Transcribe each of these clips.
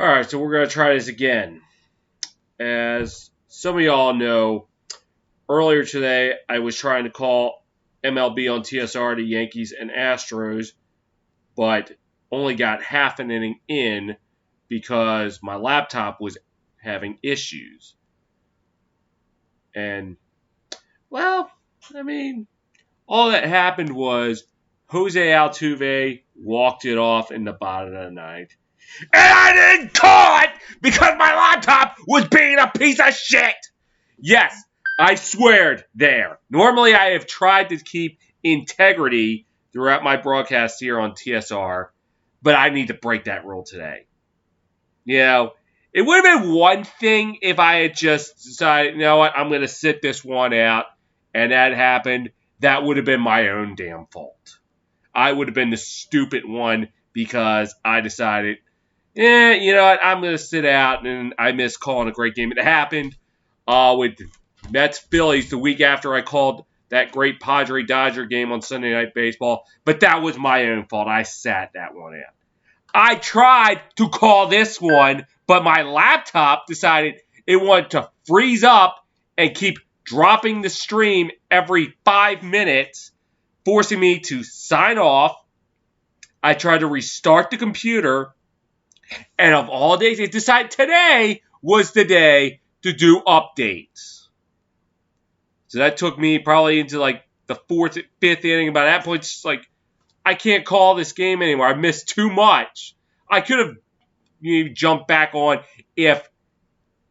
Alright, so we're going to try this again. As some of y'all know, earlier today I was trying to call MLB on TSR to Yankees and Astros, but only got half an inning in because my laptop was having issues. And, well, all that happened was Jose Altuve walked it off in the bottom of the ninth. And I didn't call it because my laptop was being a piece of shit. Yes, I sweared there. Normally I have tried to keep integrity throughout my broadcast here on TSR, but I need to break that rule today. You know, it would have been one thing if I had just decided, you know what, I'm going to sit this one out, and that happened. That would have been my own damn fault. I would have been the stupid one because I decided, you know what, I'm going to sit out, and I missed calling a great game. It happened with Mets Phillies the week after I called that great Padre Dodger game on Sunday Night Baseball, but that was my own fault. I sat that one out. I tried to call this one, but my laptop decided it wanted to freeze up and keep dropping the stream every 5 minutes, forcing me to sign off. I tried to restart the computer, and of all days, it decided today was the day to do updates. So that took me probably into like the fourth, fifth inning. By that point, it's like, I can't call this game anymore. I missed too much. I could have jumped back on if,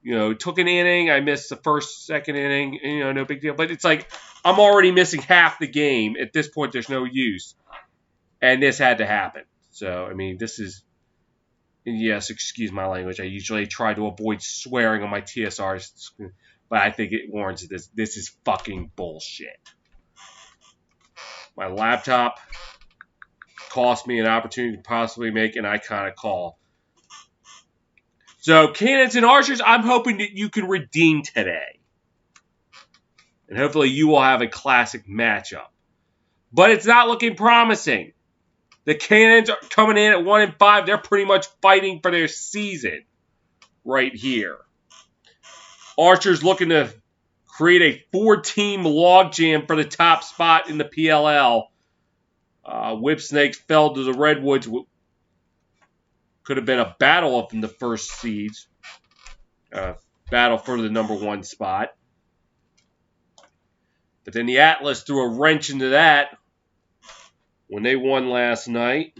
it took an inning. I missed the first, second inning. No big deal. But it's like I'm already missing half the game. At this point, there's no use. And this had to happen. So, this is, yes, excuse my language. I usually try to avoid swearing on my TSRs, but I think it warrants this. This is fucking bullshit. My laptop cost me an opportunity to possibly make an iconic call. So, Cannons and Archers, I'm hoping that you can redeem today. And hopefully you will have a classic matchup. But it's not looking promising. The Cannons are coming in at 1-5. They're pretty much fighting for their season right here. Archers looking to create a 4-team logjam for the top spot in the PLL. Whip Snakes fell to the Redwoods. Could have been a battle up in the first seeds. Battle for the number 1 spot. But then the Atlas threw a wrench into that when they won last night.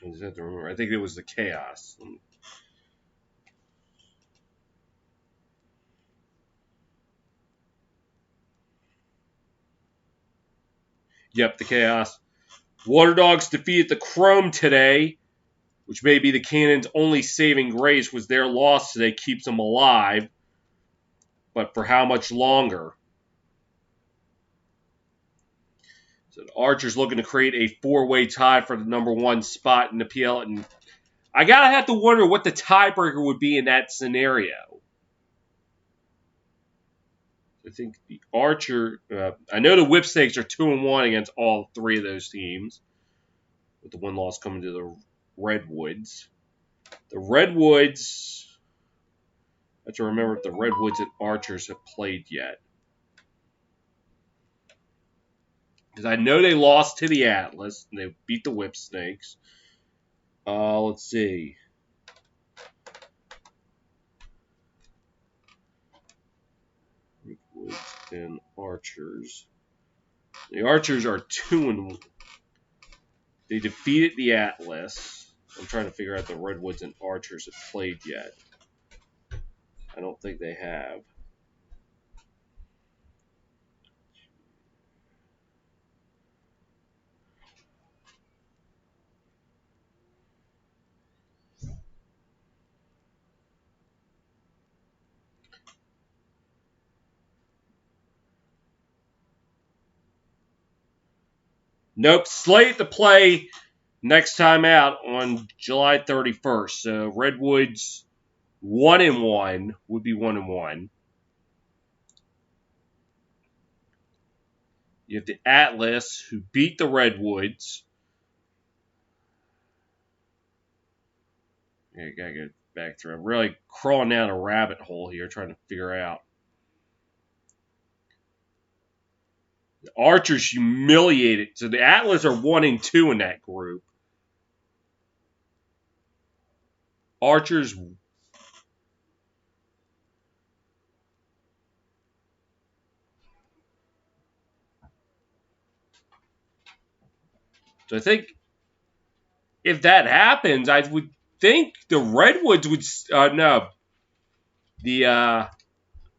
I just have to remember. I think it was the Chaos. Yep, the Chaos. Water Dogs defeated the Chrome today, which may be the Cannons' only saving grace, was their loss today keeps them alive. But for how much longer? So the Archers looking to create a 4-way tie for the number 1 spot in the PL. And I gotta have to wonder what the tiebreaker would be in that scenario. I think the Archer, I know the Whip Snakes are 2-1 against all 3 of those teams, with the one loss coming to the Redwoods. The Redwoods, I have to remember if the Redwoods and Archers have played yet. Because I know they lost to the Atlas, and they beat the Whip Snakes. Let's see. Redwoods and Archers. The Archers are 2-1. They defeated the Atlas. I'm trying to figure out if the Redwoods and Archers have played yet. I don't think they have. Nope, slate to play next time out on July 31st. So Redwoods 1-1 would be 1-1. You have the Atlas, who beat the Redwoods. Yeah, you gotta go back through. I'm really crawling down a rabbit hole here, trying to figure out. The Archers humiliated. So the Atlas are 1-2 in that group. Archers. So I think if that happens, I would think the Redwoods would. No. The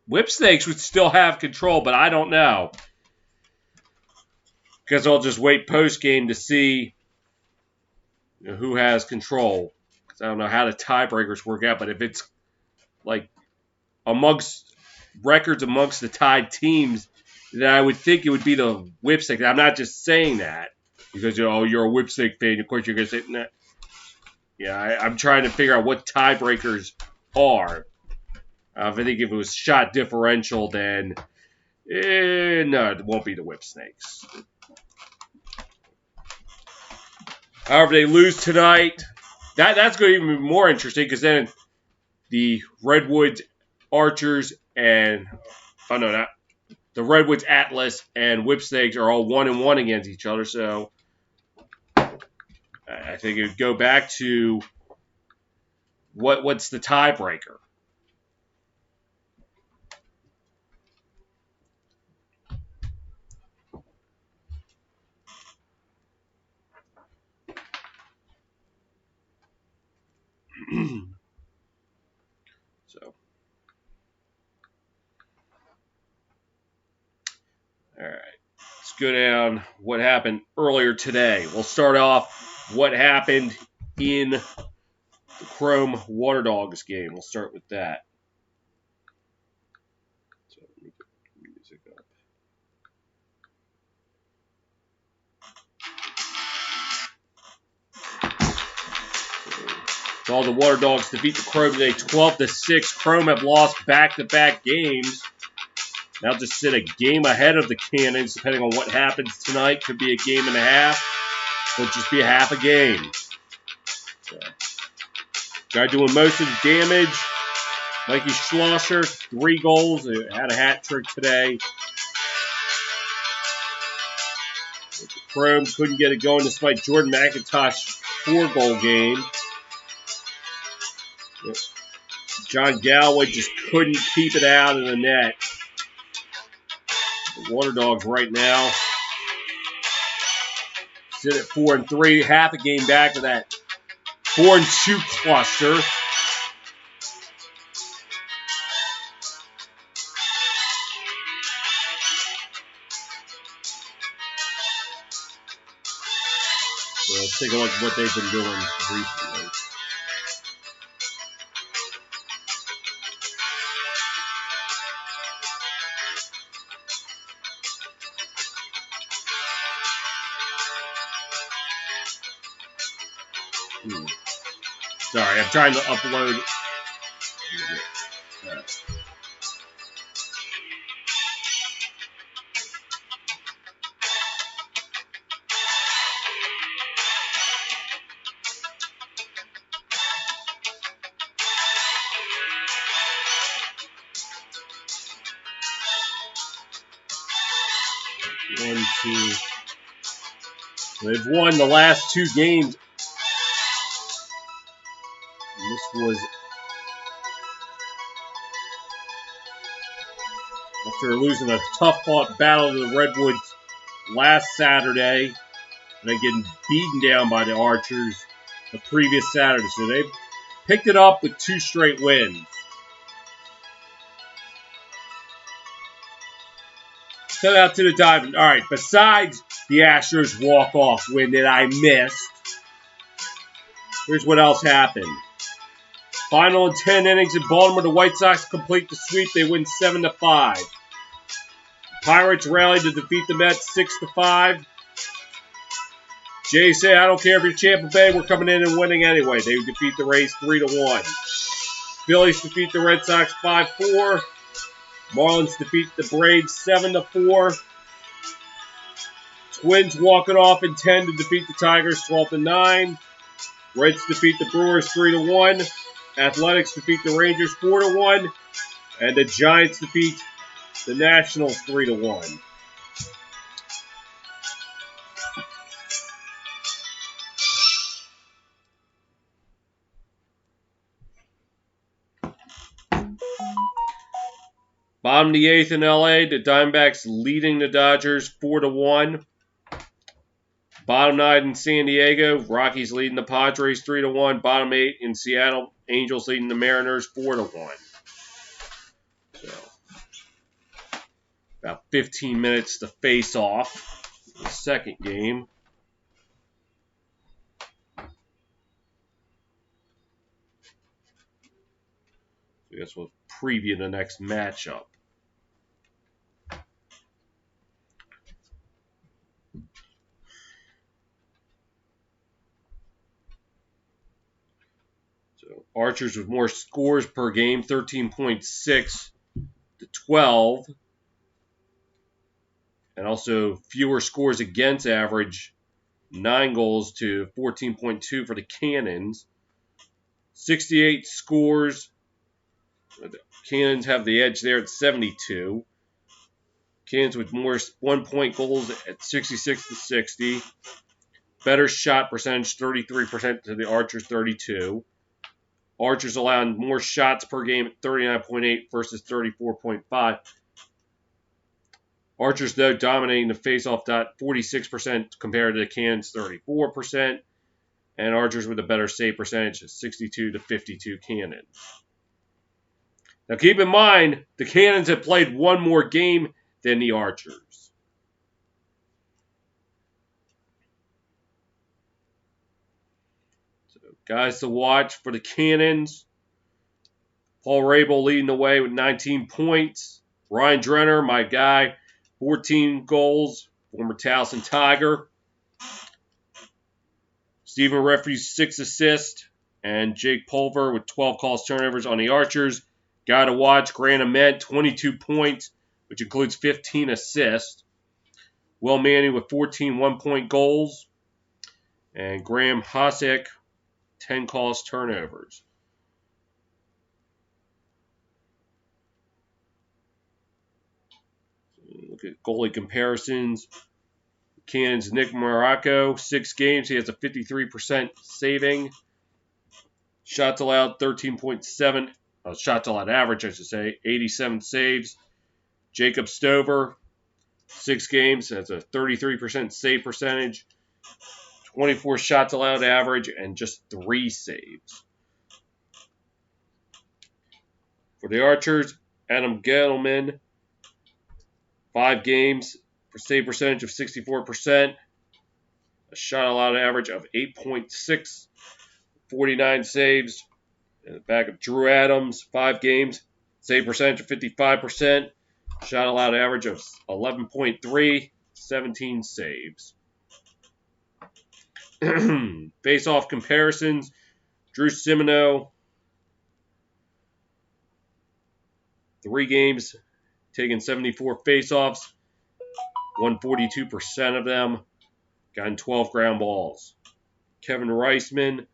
Whipsnakes would still have control, but I don't know. Because I'll just wait post game to see who has control. Because I don't know how the tiebreakers work out, but if it's like amongst records amongst the tied teams, then I would think it would be the Whipsnake. I'm not just saying that because you're a Whipsnake fan. Of course, you're going to say, nah. Yeah, I'm trying to figure out what tiebreakers are. I think if it was shot differential, then no, it won't be the Whipsnakes. However, they lose tonight. That's going to even be more interesting because then the Redwoods Archers and the Redwoods Atlas and Whipsnakes are all 1-1 against each other. So I think it would go back to what's the tiebreaker. So, all right. Let's go down what happened earlier today. We'll start off what happened in the Chrome Water Dogs game. We'll start with that. So let me put the music up. So all the Water Dogs defeat the Chrome today 12-6. Chrome have lost back-to-back games. Now just sit a game ahead of the Cannons, depending on what happens tonight. Could be a game and a half, or just be a half a game. So, guy doing most of the damage. Mikey Schlosser, 3 goals. Had a hat trick today. Chrome couldn't get it going despite Jordan McIntosh's 4-goal game. John Galway just couldn't keep it out of the net. The Water Dogs right now sit at 4-3, half a game back of that 4-2 cluster. So let's take a look at what they've been doing recently. Sorry, I'm trying to upload. Right. 1, 2. They've won the last 2 games. And this was after losing a tough-fought battle to the Redwoods last Saturday, and then getting beaten down by the Archers the previous Saturday. So they picked it up with 2 straight wins. Shout out to the Diamond. All right, besides the Astros walk-off win that I missed, here's what else happened. Final in 10 innings in Baltimore, the White Sox complete the sweep. They win 7-5. Pirates rally to defeat the Mets 6-5. Jay say, I don't care if you're Tampa Bay, we're coming in and winning anyway. They defeat the Rays 3-1. Phillies defeat the Red Sox 5-4. Marlins defeat the Braves 7-4. Twins walking off in 10 to defeat the Tigers 12-9. Reds defeat the Brewers 3-1. Athletics defeat the Rangers 4-1. And the Giants defeat the Nationals 3-1. Bottom of the 8th in LA, the Diamondbacks leading the Dodgers 4-1. Bottom 9 in San Diego, Rockies leading the Padres 3-1. Bottom 8 in Seattle, Angels leading the Mariners 4-1. So, about 15 minutes to face off the second game. So I guess we'll preview the next matchup. So Archers with more scores per game, 13.6 to 12. And also fewer scores against average, 9 goals to 14.2 for the Cannons. 68 scores. The Cannons have the edge there at 72. Cannons with more 1-point goals at 66 to 60. Better shot percentage, 33% to the Archers, 32. Archers allowing more shots per game at 39.8 versus 34.5. Archers, though, dominating the faceoff dot, 46% compared to the Cannons, 34%. And Archers with a better save percentage, 62 to 52 Cannons. Now keep in mind, the Cannons have played one more game than the Archers. So guys to watch for the Cannons. Paul Rabel leading the way with 19 points. Ryan Drenner, my guy, 14 goals, former Towson Tiger. Stephen Refuse, 6 assists. And Jake Pulver with 12 calls turnovers on the Archers. Guy to watch, Grant Ament, 22 points, which includes 15 assists. Will Manning with 14 one-point goals. And Graham Hosek, 10 calls turnovers. Look at goalie comparisons. Cannons Nick Morocco, 6 games. He has a 53% saving. Shots allowed, 13.7. Shots allowed average, I should say. 87 saves. Jacob Stover, 6 games. Has a 33% save percentage. 24 shots allowed average and just 3 saves. For the Archers, Adam Gettleman, 5 games for save percentage of 64%. A shot allowed average of 8.6. 49 saves. In the back of Drew Adams, 5 games. Save percentage of 55%. Shot allowed average of 11.3. 17 saves. Face-off comparisons. Drew Simino, 3 games, taking 74 face-offs, won 42% of them, gotten 12 ground balls. Kevin Reisman,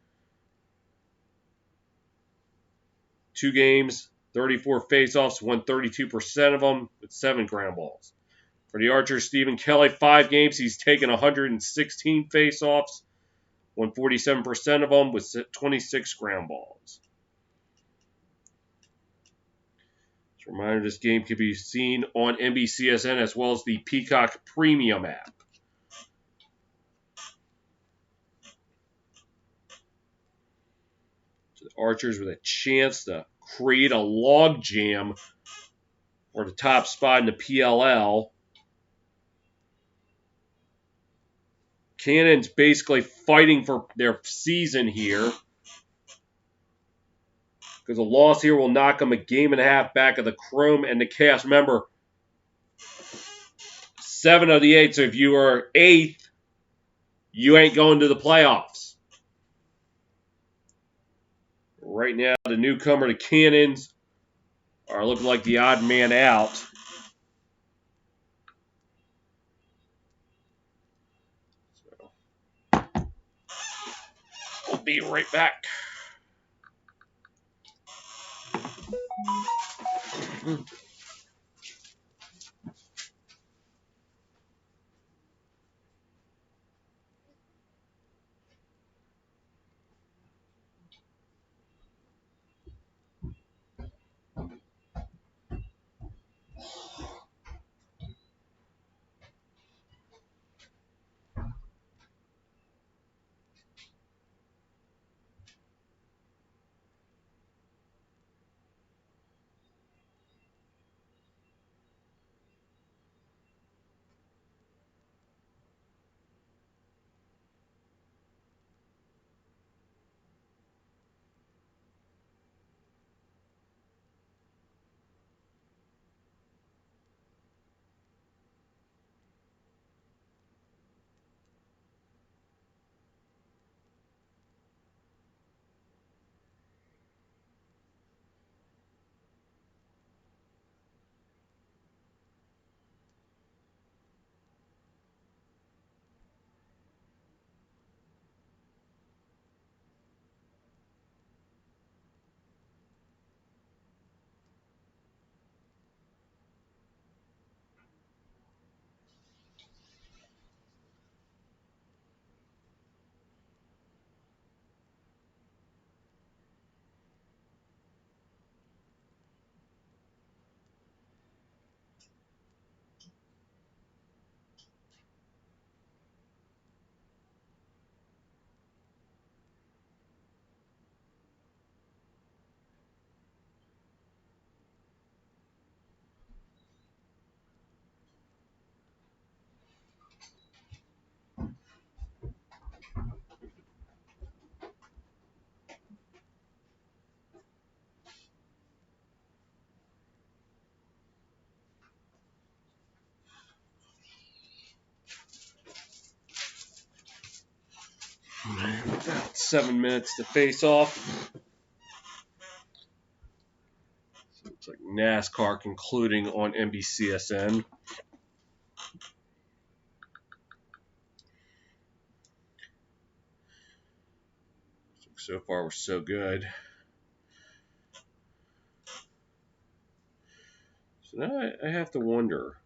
2 games, 34 face-offs, won 32% of them with 7 ground balls. For the Archers, Stephen Kelly, 5 games, he's taken 116 face-offs, won 47% of them with 26 ground balls. Just a reminder, this game can be seen on NBCSN as well as the Peacock Premium app. So the Archers with a chance to create a log jam for the top spot in the PLL. Cannons basically fighting for their season here, because a loss here will knock them a game and a half back of the Chrome and the Chaos. Remember, 7 of the 8, so if you are 8th, you ain't going to the playoffs. Right now, the newcomer, the Cannons, are looking like the odd man out. be right back. About 7 minutes to face off. So it's like NASCAR concluding on NBCSN. So far, we're so good. So now I have to wonder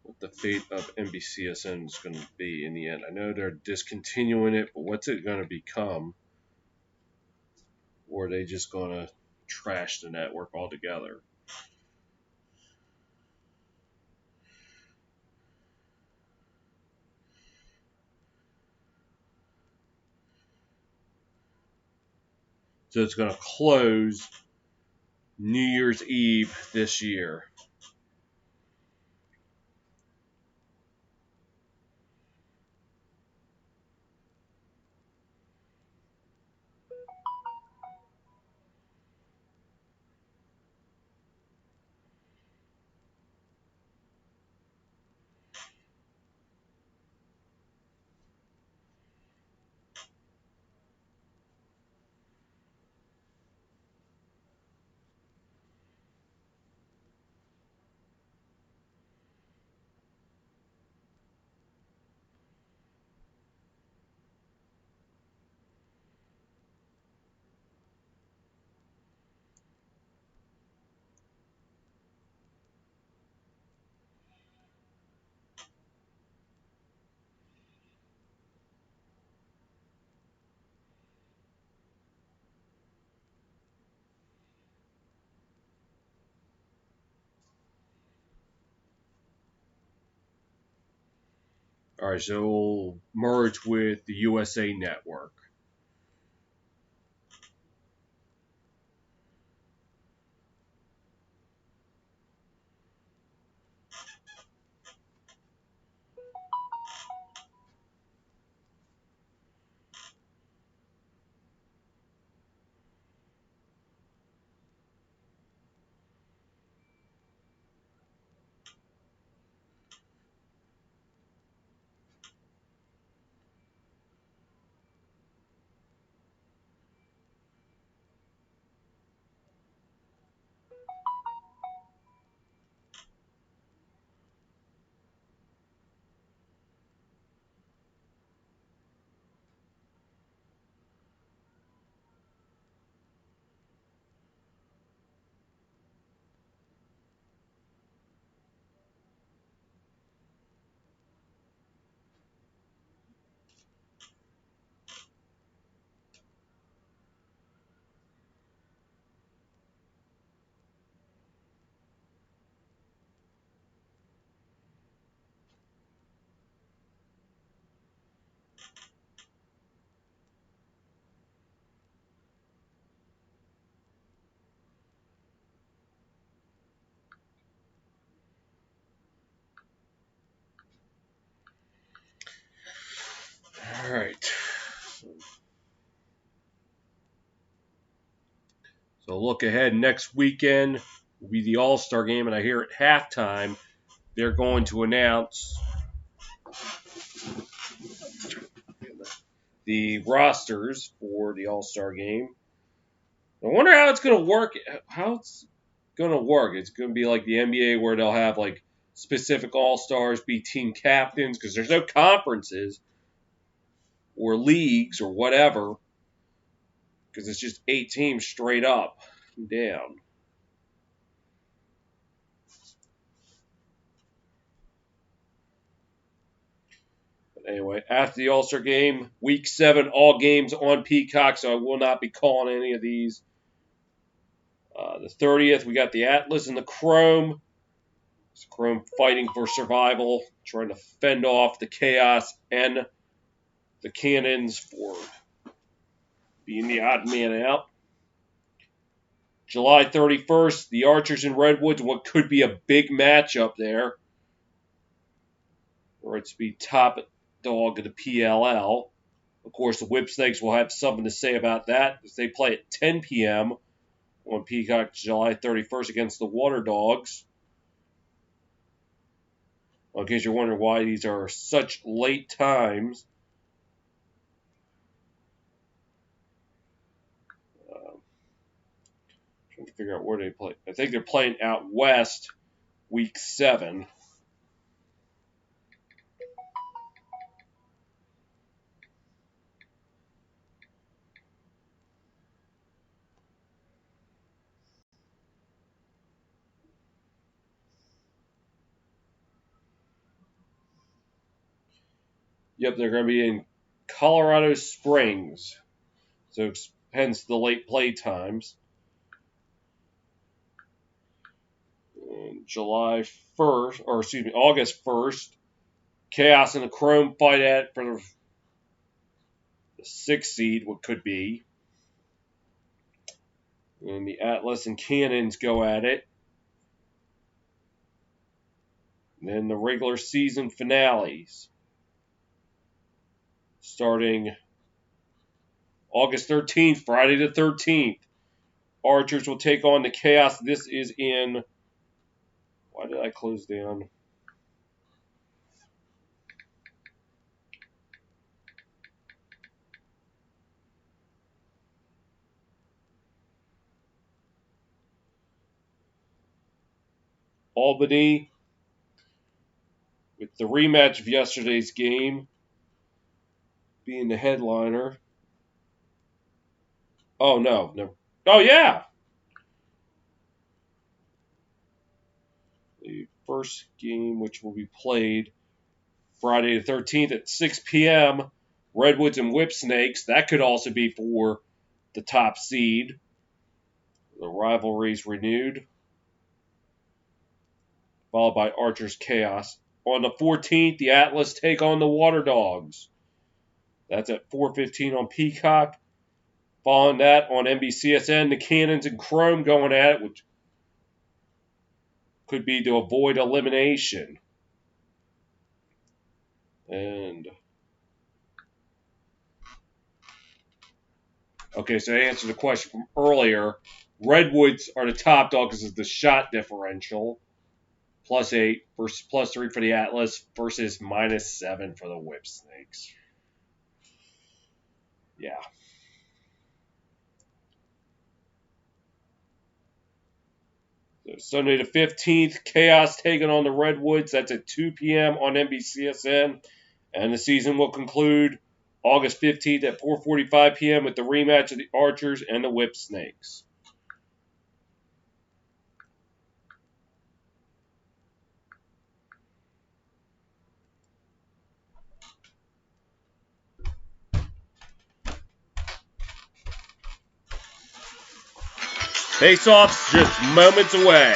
what the fate of NBCSN is going to be in the end. I know they're discontinuing it, but what's it going to become? Or are they just going to trash the network altogether? So it's going to close New Year's Eve this year. All right, so we'll merge with the USA Network. So look ahead. Next weekend will be the All-Star game, and I hear at halftime they're going to announce the rosters for the All-Star game. I wonder how it's going to work. How it's going to work? It's going to be like the NBA where they'll have like specific All-Stars be team captains because there's no conferences or leagues or whatever because it's just 8 teams straight up and down. But anyway, after the All-Star game, Week 7, all games on Peacock, so I will not be calling any of these. The 30th, we got the Atlas and the Chrome. It's Chrome fighting for survival, trying to fend off the Chaos and the Cannons for being the odd man out. July 31st, the Archers and Redwoods, what could be a big matchup there. Or it's be top dog of the PLL. Of course, the Whipsnakes will have something to say about that as they play at 10 p.m. on Peacock July 31st against the Water Dogs. Well, in case you're wondering why these are such late times. Trying to figure out where they play. I think they're playing out west, Week 7. Yep, they're going to be in Colorado Springs. So hence the late play times. August 1st, Chaos and the Chrome fight at for the 6th seed, what could be. And the Atlas and Cannons go at it. And then the regular season finales. Starting August 13th, Friday the 13th. Archers will take on the Chaos. This is in... Why did I close down? Albany, with the rematch of yesterday's game being the headliner. Oh, no. Oh, yeah! The first game, which will be played Friday the 13th at 6 p.m., Redwoods and Whipsnakes. That could also be for the top seed. The rivalry's renewed. Followed by Archer's Chaos. On the 14th, the Atlas take on the Water Dogs. That's at 4:15 on Peacock. Following that on NBCSN, the Cannons and Chrome going at it, which could be to avoid elimination. And okay, so to answer the question from earlier, Redwoods are the top dog because of the shot differential. +8 versus +3 for the Atlas versus -7 for the Whipsnakes. Yeah. So Sunday the 15th, Chaos taking on the Redwoods. That's at 2 p.m. on NBCSN. And the season will conclude August 15th at 4:45 p.m. with the rematch of the Archers and the Whipsnakes. Face-offs just moments away.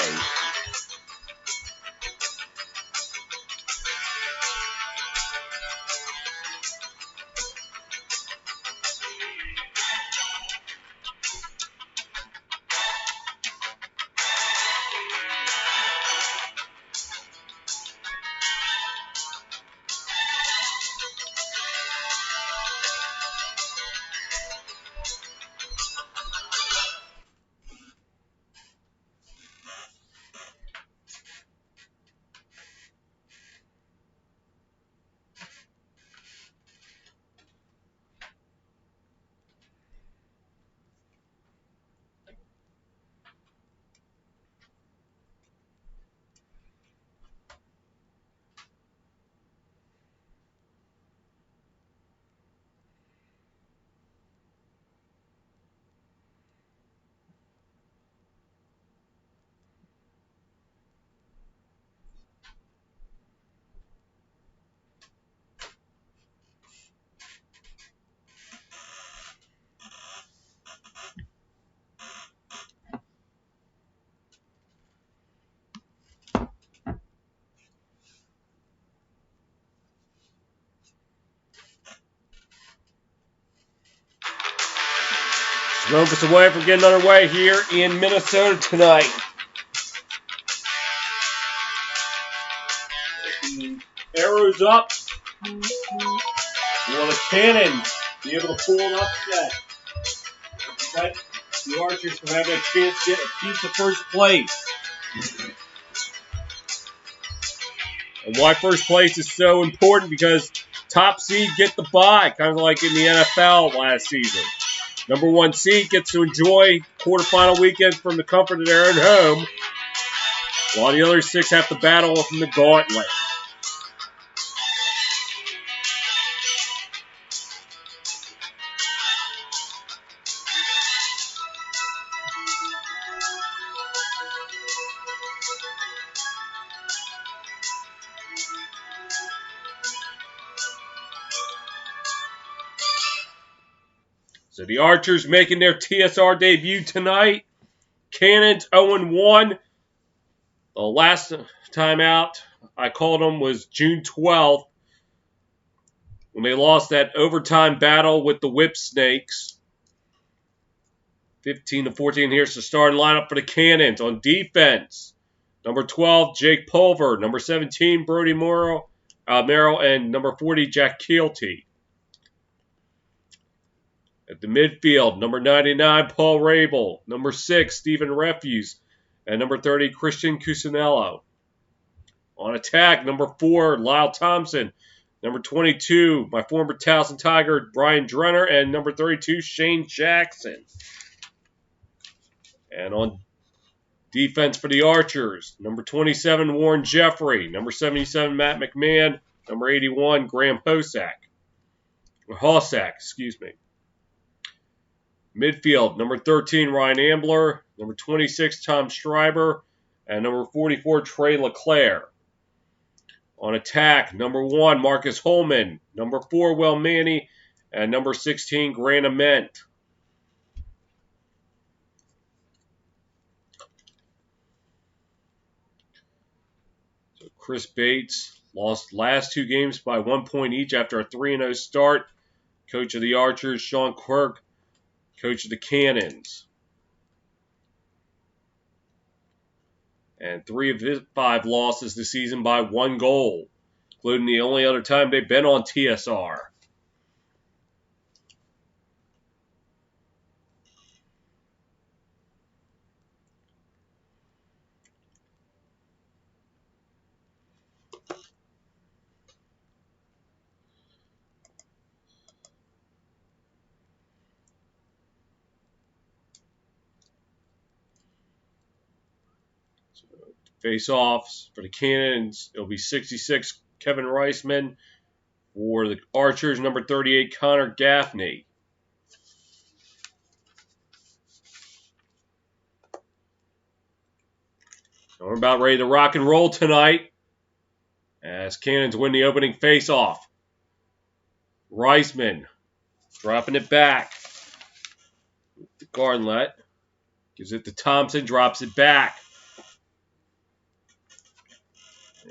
Moments away from getting underway here in Minnesota tonight. Arrows up. Will the Cannons be able to pull an upset? But the Archers will have a chance to keep the first place. And why first place is so important? Because top seed get the bye, kind of like in the NFL last season. Number 1 seed gets to enjoy quarterfinal weekend from the comfort of their own home, while the other 6 have to battle from the gauntlet. So the Archers making their TSR debut tonight. Cannons 0-1. The last time out I called them was June 12th when they lost that overtime battle with the Whip Snakes. 15-14. Here's the starting lineup for the Cannons. On defense, number 12, Jake Pulver. Number 17, Brody Merrill. And number 40, Jack Keelty. At the midfield, number 99, Paul Rabel. Number 6, Stephen Refuse. And number 30, Christian Cusinello. On attack, number 4, Lyle Thompson. Number 22, my former Towson Tiger, Brian Drenner. And number 32, Shane Jackson. And on defense for the Archers, number 27, Warren Jeffrey. Number 77, Matt McMahon. Number 81, Graham Hossack. Midfield, number 13, Ryan Ambler. Number 26, Tom Schreiber. And number 44, Trey LeClaire. On attack, number 1, Marcus Holman. Number 4, Will Manny. And number 16, Grant Ament. So Chris Bates lost last 2 games by 1 point each after a 3-0 start. Coach of the Archers, Sean Quirk. Coach of the Cannons. And 3 of his 5 losses this season by 1 goal, including the only other time they've been on TSR. Face-offs for the Cannons, it'll be 66, Kevin Reisman. For the Archers, number 38, Connor Gaffney. We're about ready to rock and roll tonight as Cannons win the opening face-off. Reisman dropping it back. The Garnett gives it to Thompson, drops it back.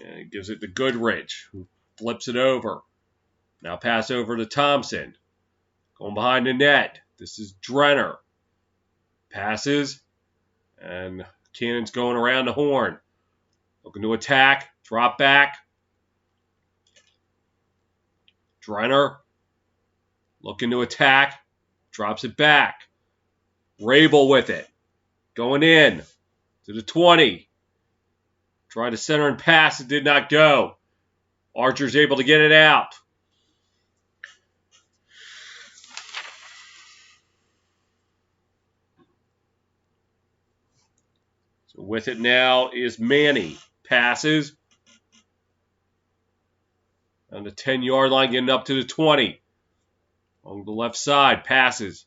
And he gives it to Goodrich, who flips it over. Now pass over to Thompson. Going behind the net. This is Drenner. Passes. And Cannon's going around the horn. Looking to attack. Drop back. Drenner. Looking to attack. Drops it back. Rabel with it. Going in to the 20. Tried to center and pass. It did not go. Archer's able to get it out. So with it now is Manny. Passes. On the 10-yard line, getting up to the 20. On the left side. Passes.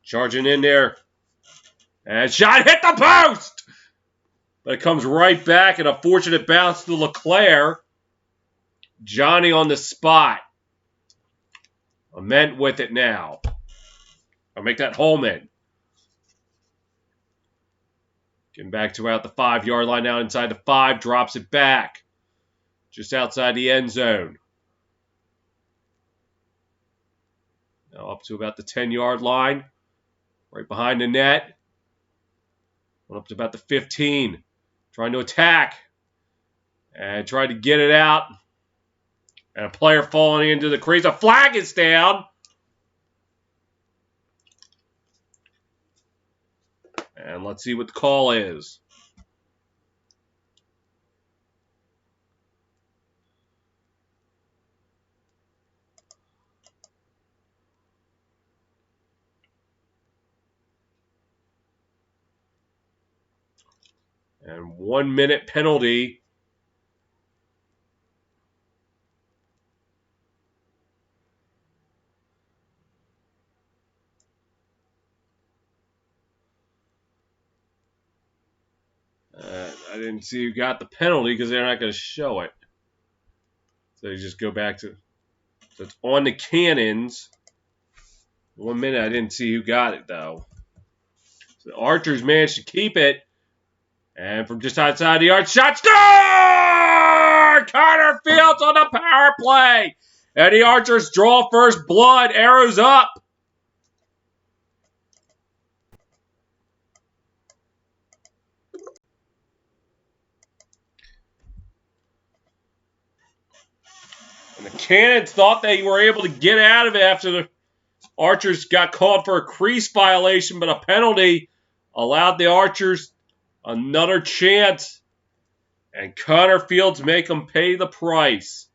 Charging in there. And shot hit the post! But it comes right back and a fortunate bounce to LeClaire. Johnny on the spot. Ament with it now. I'll make that Holman. Getting back to about the 5-yard line now inside the 5. Drops it back. Just outside the end zone. Now up to about the 10-yard line. Right behind the net. Went up to about the 15. Trying to attack. And tried to get it out. And a player falling into the crease. A flag is down. And let's see what the call is. And 1 minute penalty. I didn't see who got the penalty because they're not going to show it. So you just go back to, so it's on the Cannons. 1 minute, I didn't see who got it though. So the Archers managed to keep it. And from just outside the arch, shot score! Carter Fields on the power play. And the Archers draw first blood, arrows up. And the Cannons thought they were able to get out of it after the Archers got called for a crease violation, but a penalty allowed the Archers another chance. And Connor Fields make them pay the price.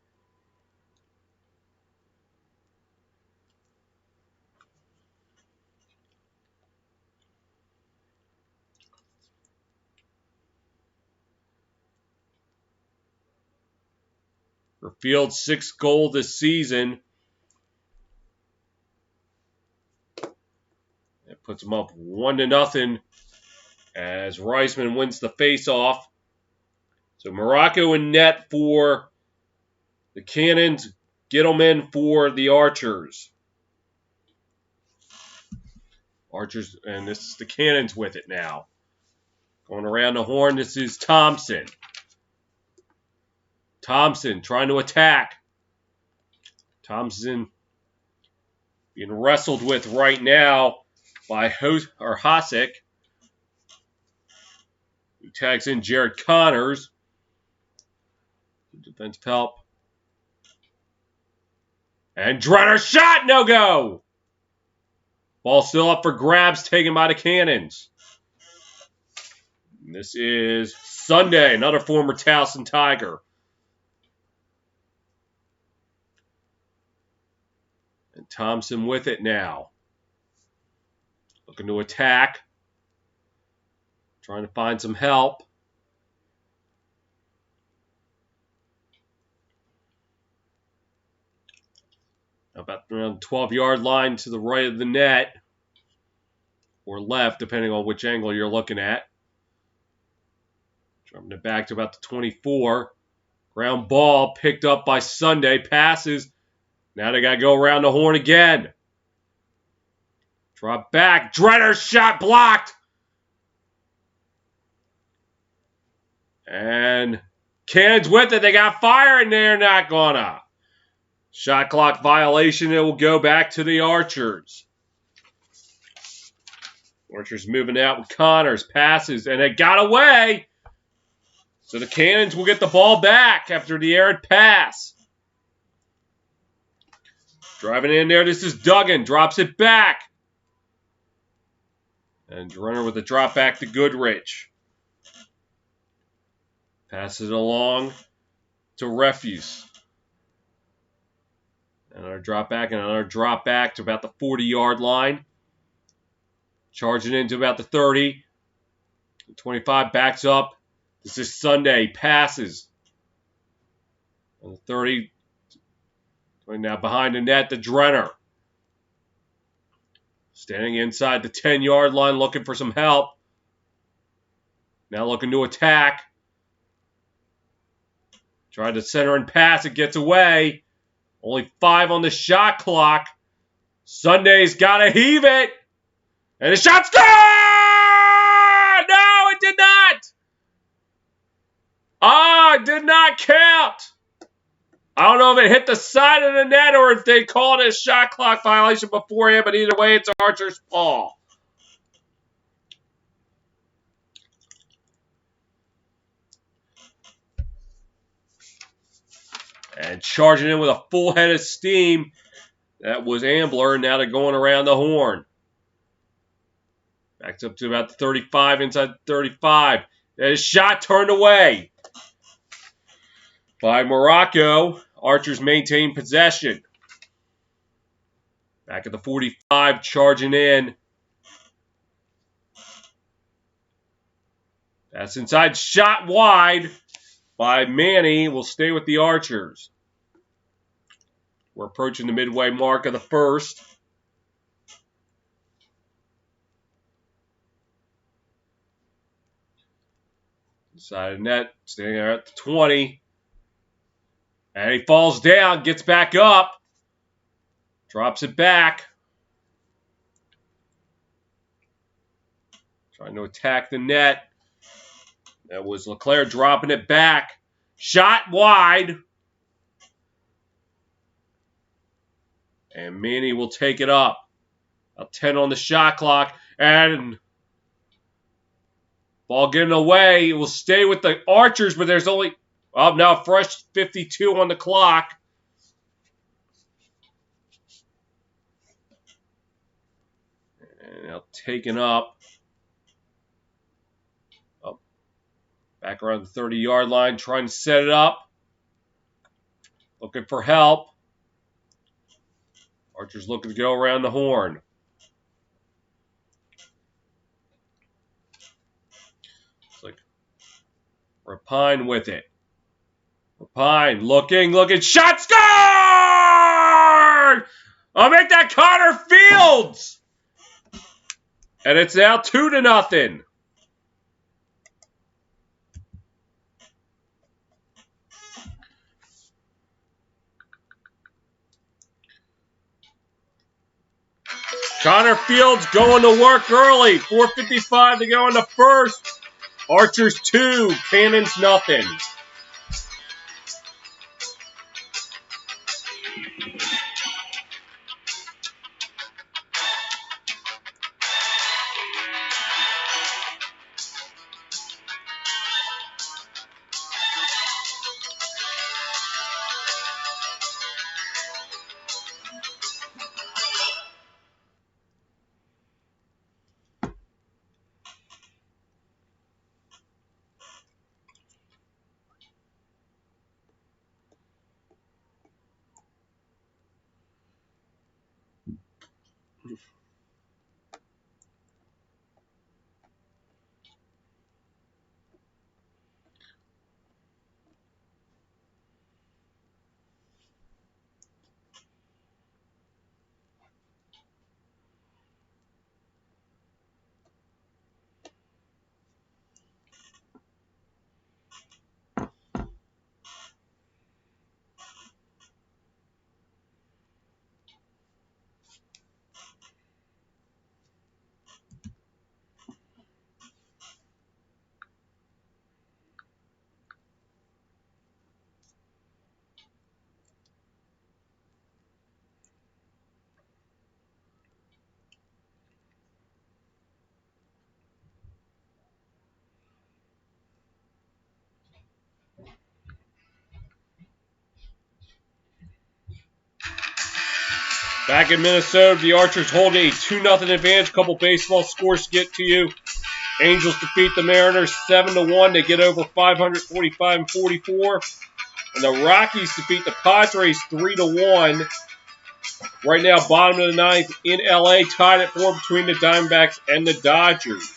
For Fields' 6th goal this season. It puts them up 1-0 as Reisman wins the faceoff. So Morocco in net for the Cannons. Gittleman for the Archers. Archers, and this is the Cannons with it now. Going around the horn, this is Thompson. Thompson trying to attack. Thompson being wrestled with right now by Hosek, who tags in Jared Connors. Defense help. And Drenner shot, no go. Ball still up for grabs, taken by the Cannons. And this is Sunday, another former Towson Tiger. And Thompson with it now. Looking to attack. Trying to find some help. About around the 12-yard line to the right of the net. Or left, depending on which angle you're looking at. Jumping it back to about the 24. Ground ball picked up by Sunday. Passes. Now they got to go around the horn again. Drop back. Drenner's shot blocked. And Cannons with it. They got fire and they're not gonna. Shot clock violation. It will go back to the Archers. Archers moving out with Connors. Passes. And it got away. So the Cannons will get the ball back after the errant pass. Driving in there. This is Duggan. Drops it back. And Drenner with a drop back to Goodrich. Passes it along to Refuse. Another drop back and another drop back to about the 40-yard line. Charging into about the 30. The 25 backs up. This is Sunday. Passes. On the 30. Now behind the net to Drenner. Standing inside the 10-yard line looking for some help. Now looking to attack. Tried to center and pass. It gets away. Only 5 on the shot clock. Sunday's got to heave it. And the shot's good! No, it did not. It did not count. I don't know if it hit the side of the net or if they called it a shot clock violation beforehand, but either way, it's Archer's ball. And charging in with a full head of steam. That was Ambler. Now they're going around the horn. Backs up to about the 35, inside the 35. There's a shot turned away by Morocco. Archers maintain possession. Back at the 45, charging in. That's inside, shot wide by Manny. Will stay with the Archers. We're approaching the midway mark of the first. Inside net, staying there at the 20. And he falls down, gets back up. Drops it back. Trying to attack the net. That was Leclerc dropping it back. Shot wide. And Manny will take it up. A 10 on the shot clock. And ball getting away. It will stay with the Archers, but there's only now a fresh 52 on the clock. And now taken up. Back around the 30-yard line, trying to set it up. Looking for help. Archer's looking to go around the horn. It's like Rapine with it. Rapine looking, shot scored! I'll make that Connor Fields! And it's now 2-0. Connor Fields going to work early. 4:55 to go in the first. Archers 2, Cannons nothing. Back in Minnesota, the Archers hold a 2-0 advantage. Couple baseball scores to get to you. Angels defeat the Mariners 7-1. They get over 545 and 44. And the Rockies defeat the Padres 3-1. Right now, bottom of the ninth in LA, tied at 4 between the Diamondbacks and the Dodgers.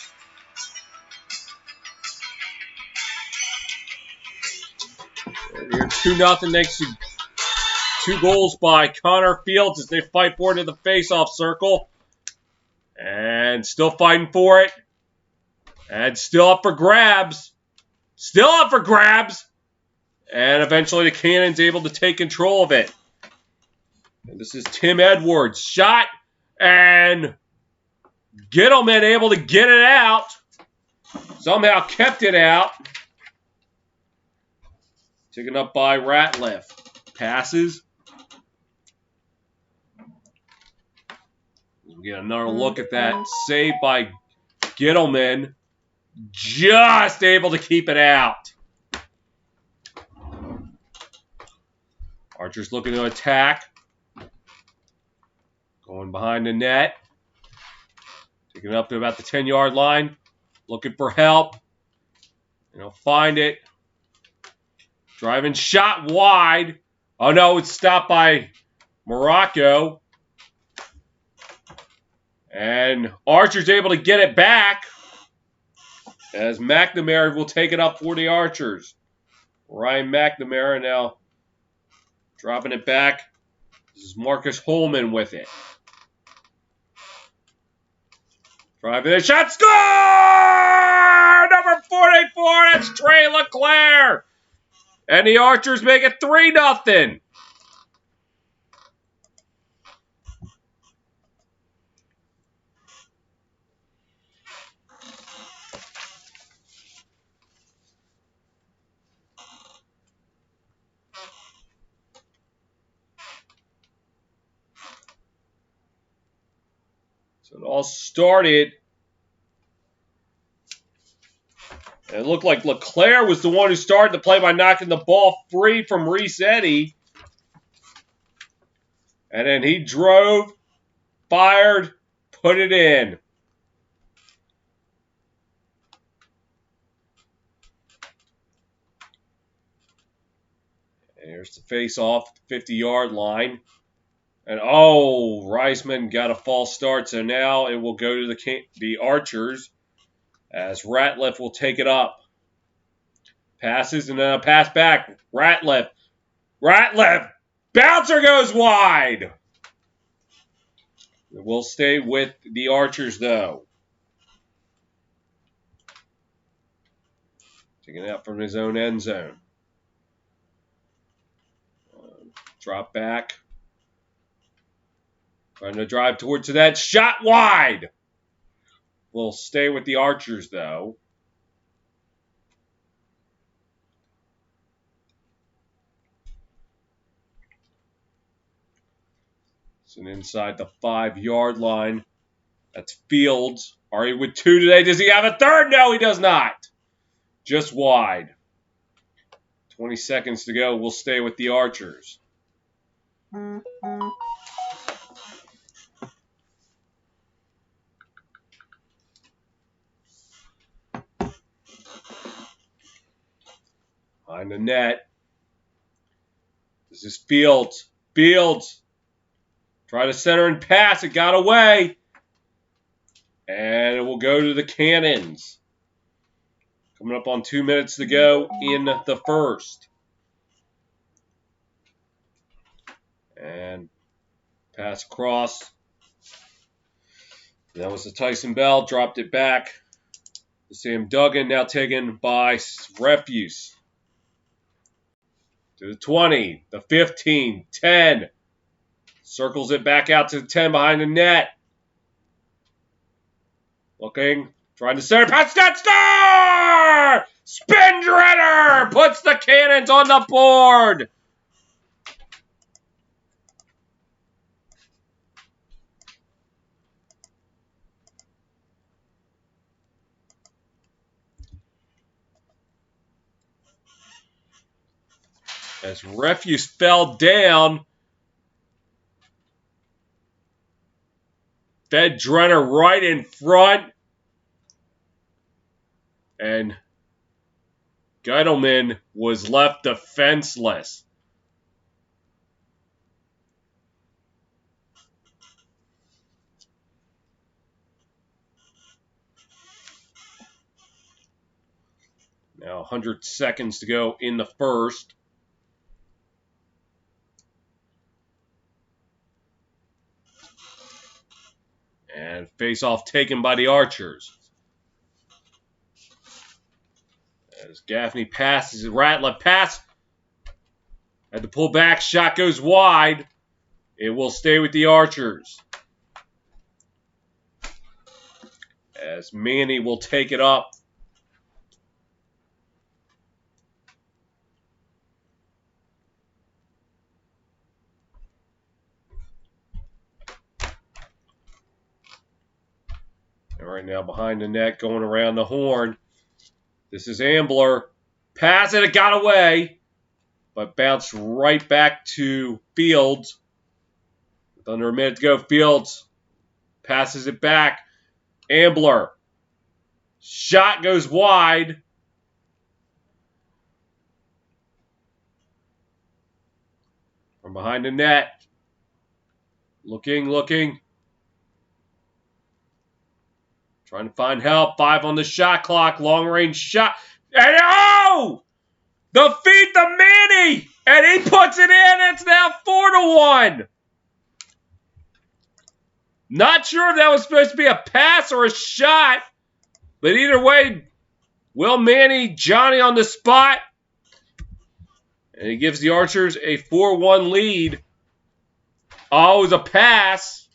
And here 2-0 next to 2 goals by Connor Fields as they fight for it in the face-off circle. And still fighting for it. And still up for grabs. Still up for grabs. And eventually the Cannons able to take control of it. And this is Tim Edwards. Shot. And Gittleman able to get it out. Somehow kept it out. Taken up by Ratliff. Passes. We get another look at that. Save by Gittleman. Just able to keep it out. Archer's looking to attack. Going behind the net. Taking it up to about the 10-yard line. Looking for help. And he'll find it. Driving shot wide. Oh no, it's stopped by Morocco. And Archer's able to get it back. As McNamara will take it up for the Archers. Ryan McNamara now dropping it back. This is Marcus Holman with it. Driving a shot. Score! Number 44, that's Trey LeClaire. And the Archers make it 3-0. So it all started. And it looked like LeClaire was the one who started the play by knocking the ball free from Reese Eddy. And then he drove, fired, put it in. And here's the face-off at the 50-yard line. And oh, Reisman got a false start, so now it will go to the Archers as Ratliff will take it up. Passes and then a pass back. Ratliff. Bouncer goes wide. It will stay with the Archers, though. Taking it out from his own end zone. Drop back. Trying to drive towards the net. Shot wide. Will stay with the Archers, though. It's an inside the 5-yard line. That's Fields. Are he with 2 today? Does he have a third? No, he does not. Just wide. 20 seconds to go. We'll stay with the Archers. Behind the net. This is Fields. Try to center and pass. It got away. And it will go to the Cannons. Coming up on 2 minutes to go in the first. And pass across. That was the Tyson Bell. Dropped it back. Sam Duggan now taken by Refuse. To the 20, the 15, 10. Circles it back out to the 10 behind the net. Looking, trying to center pass, score! Spindritter puts the Cannons on the board. As Refuse fell down, fed Drenner right in front. And Geidelman was left defenseless. Now 100 seconds to go in the first. And face-off taken by the Archers. As Gaffney passes, Ratliff pass. Had to pull back, shot goes wide. It will stay with the Archers. As Manny will take it up. And right now behind the net, going around the horn. This is Ambler. Pass it got away. but bounced right back to Fields. With under a minute to go, Fields passes it back. Ambler. Shot goes wide. From behind the net. Looking. Trying to find help. 5 on the shot clock. Long range shot. And oh! The feed to Manny! And he puts it in. It's now 4-1. Not sure if that was supposed to be a pass or a shot. But either way, Will Manny, Johnny on the spot. And he gives the Archers a 4-1 lead. Oh, it was a pass.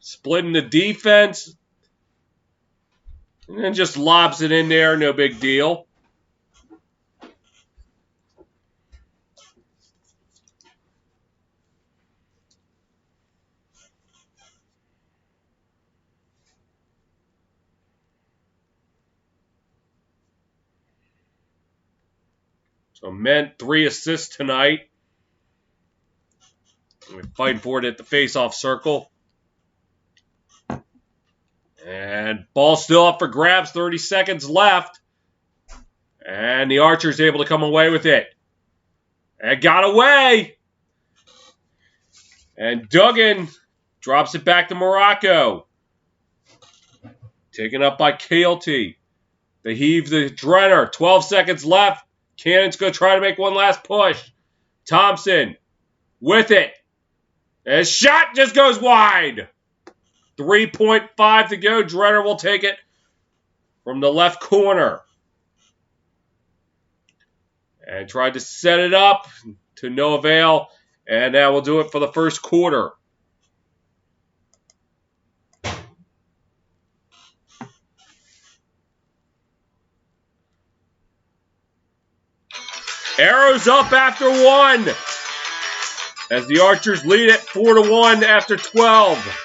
Splitting the defense. And then just lobs it in there. No big deal. So meant 3 assists tonight. We're fighting for it at the face-off circle. And ball still up for grabs. 30 seconds left. And the Archer's able to come away with it. And got away. And Duggan drops it back to Morocco. Taken up by Keelty. They heave the Drenner. 12 seconds left. Cannon's going to try to make one last push. Thompson with it. And his shot just goes wide. 3.5 to go. Drenner will take it from the left corner. And tried to set it up to no avail. And that will do it for the first quarter. Arrows up after 1. As the Archers lead it 4-1 after 12.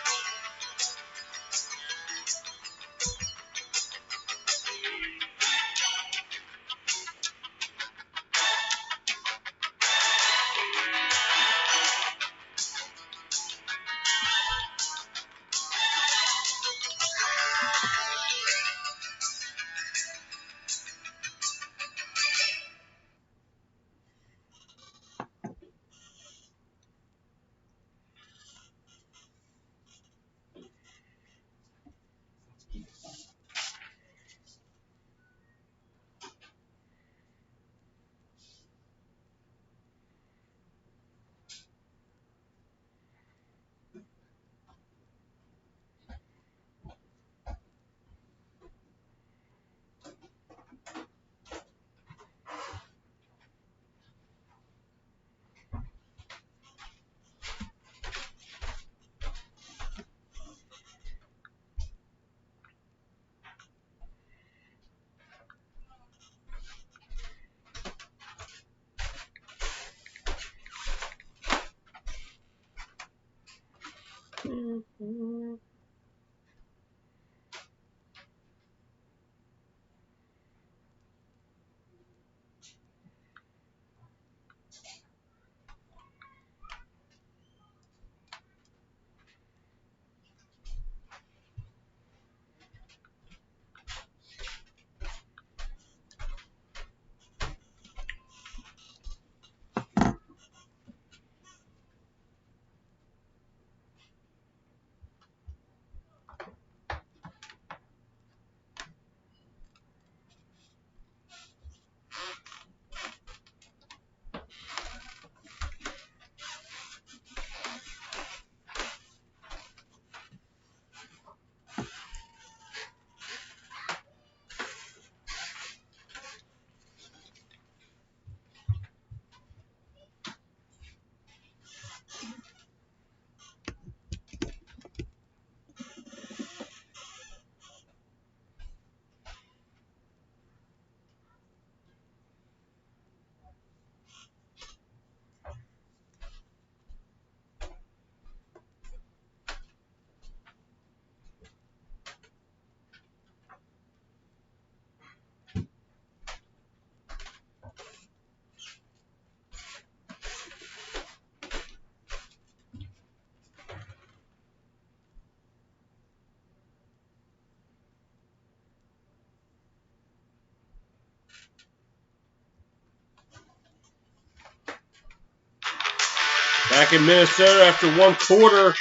Back in Minnesota after one quarter,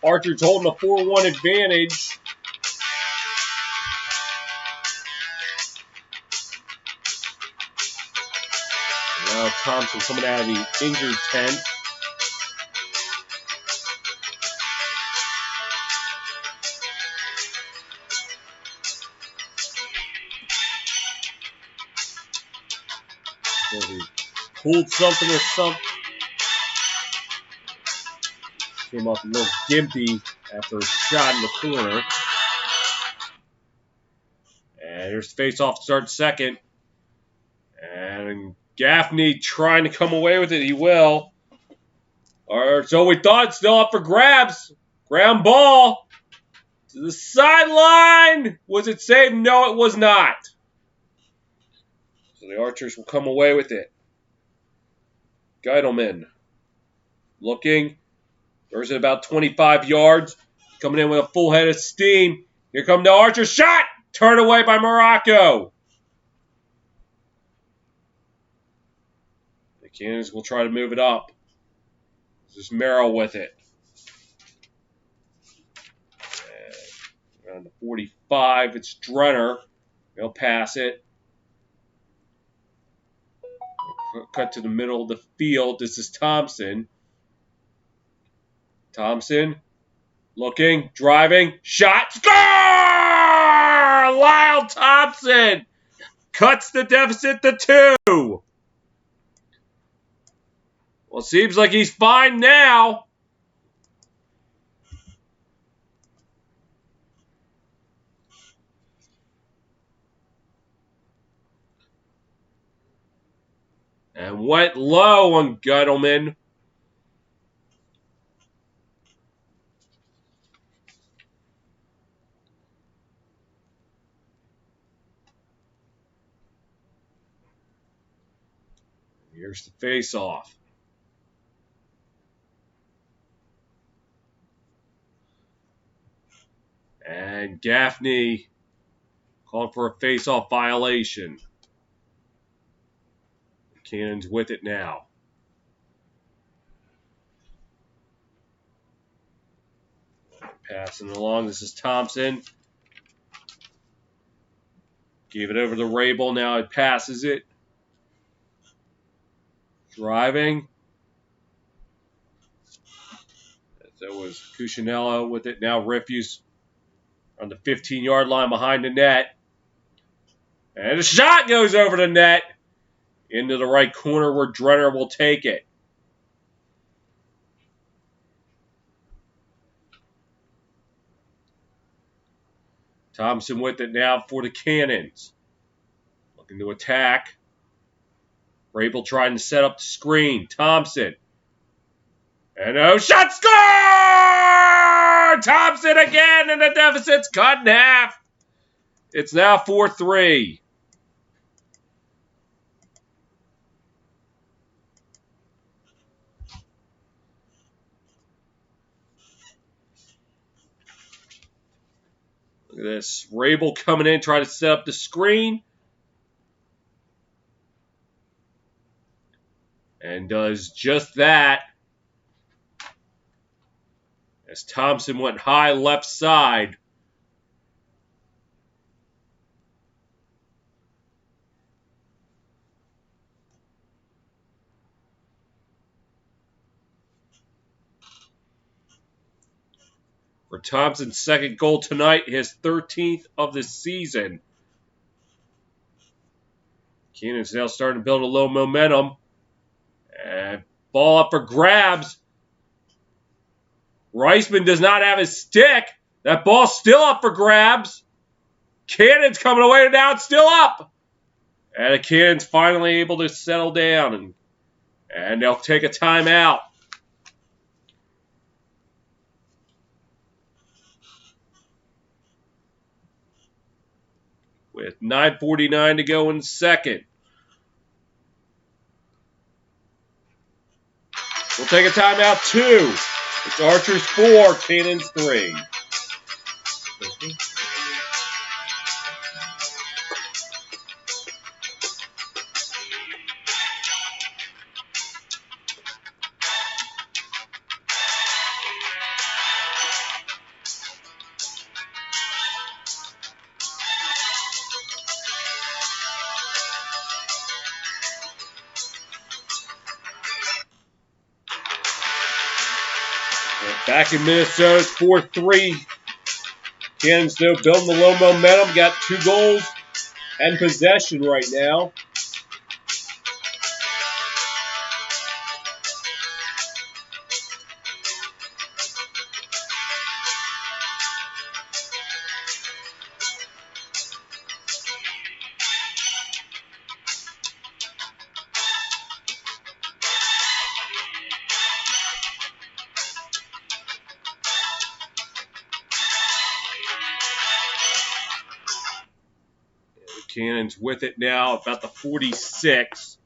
Archer's holding a 4-1 advantage. Now Thompson coming out of the injured tent. So he pulled something or something. Came up a little gimpy after a shot in the corner. And here's face-off to start second. And Gaffney trying to come away with it. He will. Or so we thought. Still up for grabs. Ground ball to the sideline. Was it saved? No, it was not. So the Archers will come away with it. Geidelman looking. Throws it about 25 yards. Coming in with a full head of steam. Here come the Archers. Shot! Turned away by Morocco. The Cannons will try to move it up. This is Merrill with it. And around the 45, it's Drenner. He'll pass it. Cut to the middle of the field. This is Thompson. Thompson looking, driving, shot, score! Lyle Thompson cuts the deficit to 2. Well, it seems like he's fine now. And went low on Guttelman. Here's the face-off. And Gaffney called for a face-off violation. Cannon's with it now. Passing along. This is Thompson. Gave it over to Rabel. Now it passes it. Driving. That was Cuccinello with it. Now Refuse on the 15-yard line behind the net. And a shot goes over the net. Into the right corner where Drenner will take it. Thompson with it now for the Cannons. Looking to attack. Rabel trying to set up the screen. Thompson. And a shot, score! Thompson again, and the deficit's cut in half. It's now 4-3. Look at this. Rabel coming in, trying to set up the screen. And does just that. As Thompson went high left side. For Thompson's second goal tonight, his 13th of the season. Cannon's now starting to build a little momentum. And ball up for grabs. Reisman does not have his stick. That ball's still up for grabs. Cannon's coming away, and now it's still up. And the Cannon's finally able to settle down. And they'll take a timeout. With 9:49 to go in the second. We'll take a timeout, 2. It's Archers 4, Cannons 3. Back in Minnesota, it's 4-3. Cannons, though, building the low momentum. Got 2 goals and possession right now. Cannons with it now, about the 46.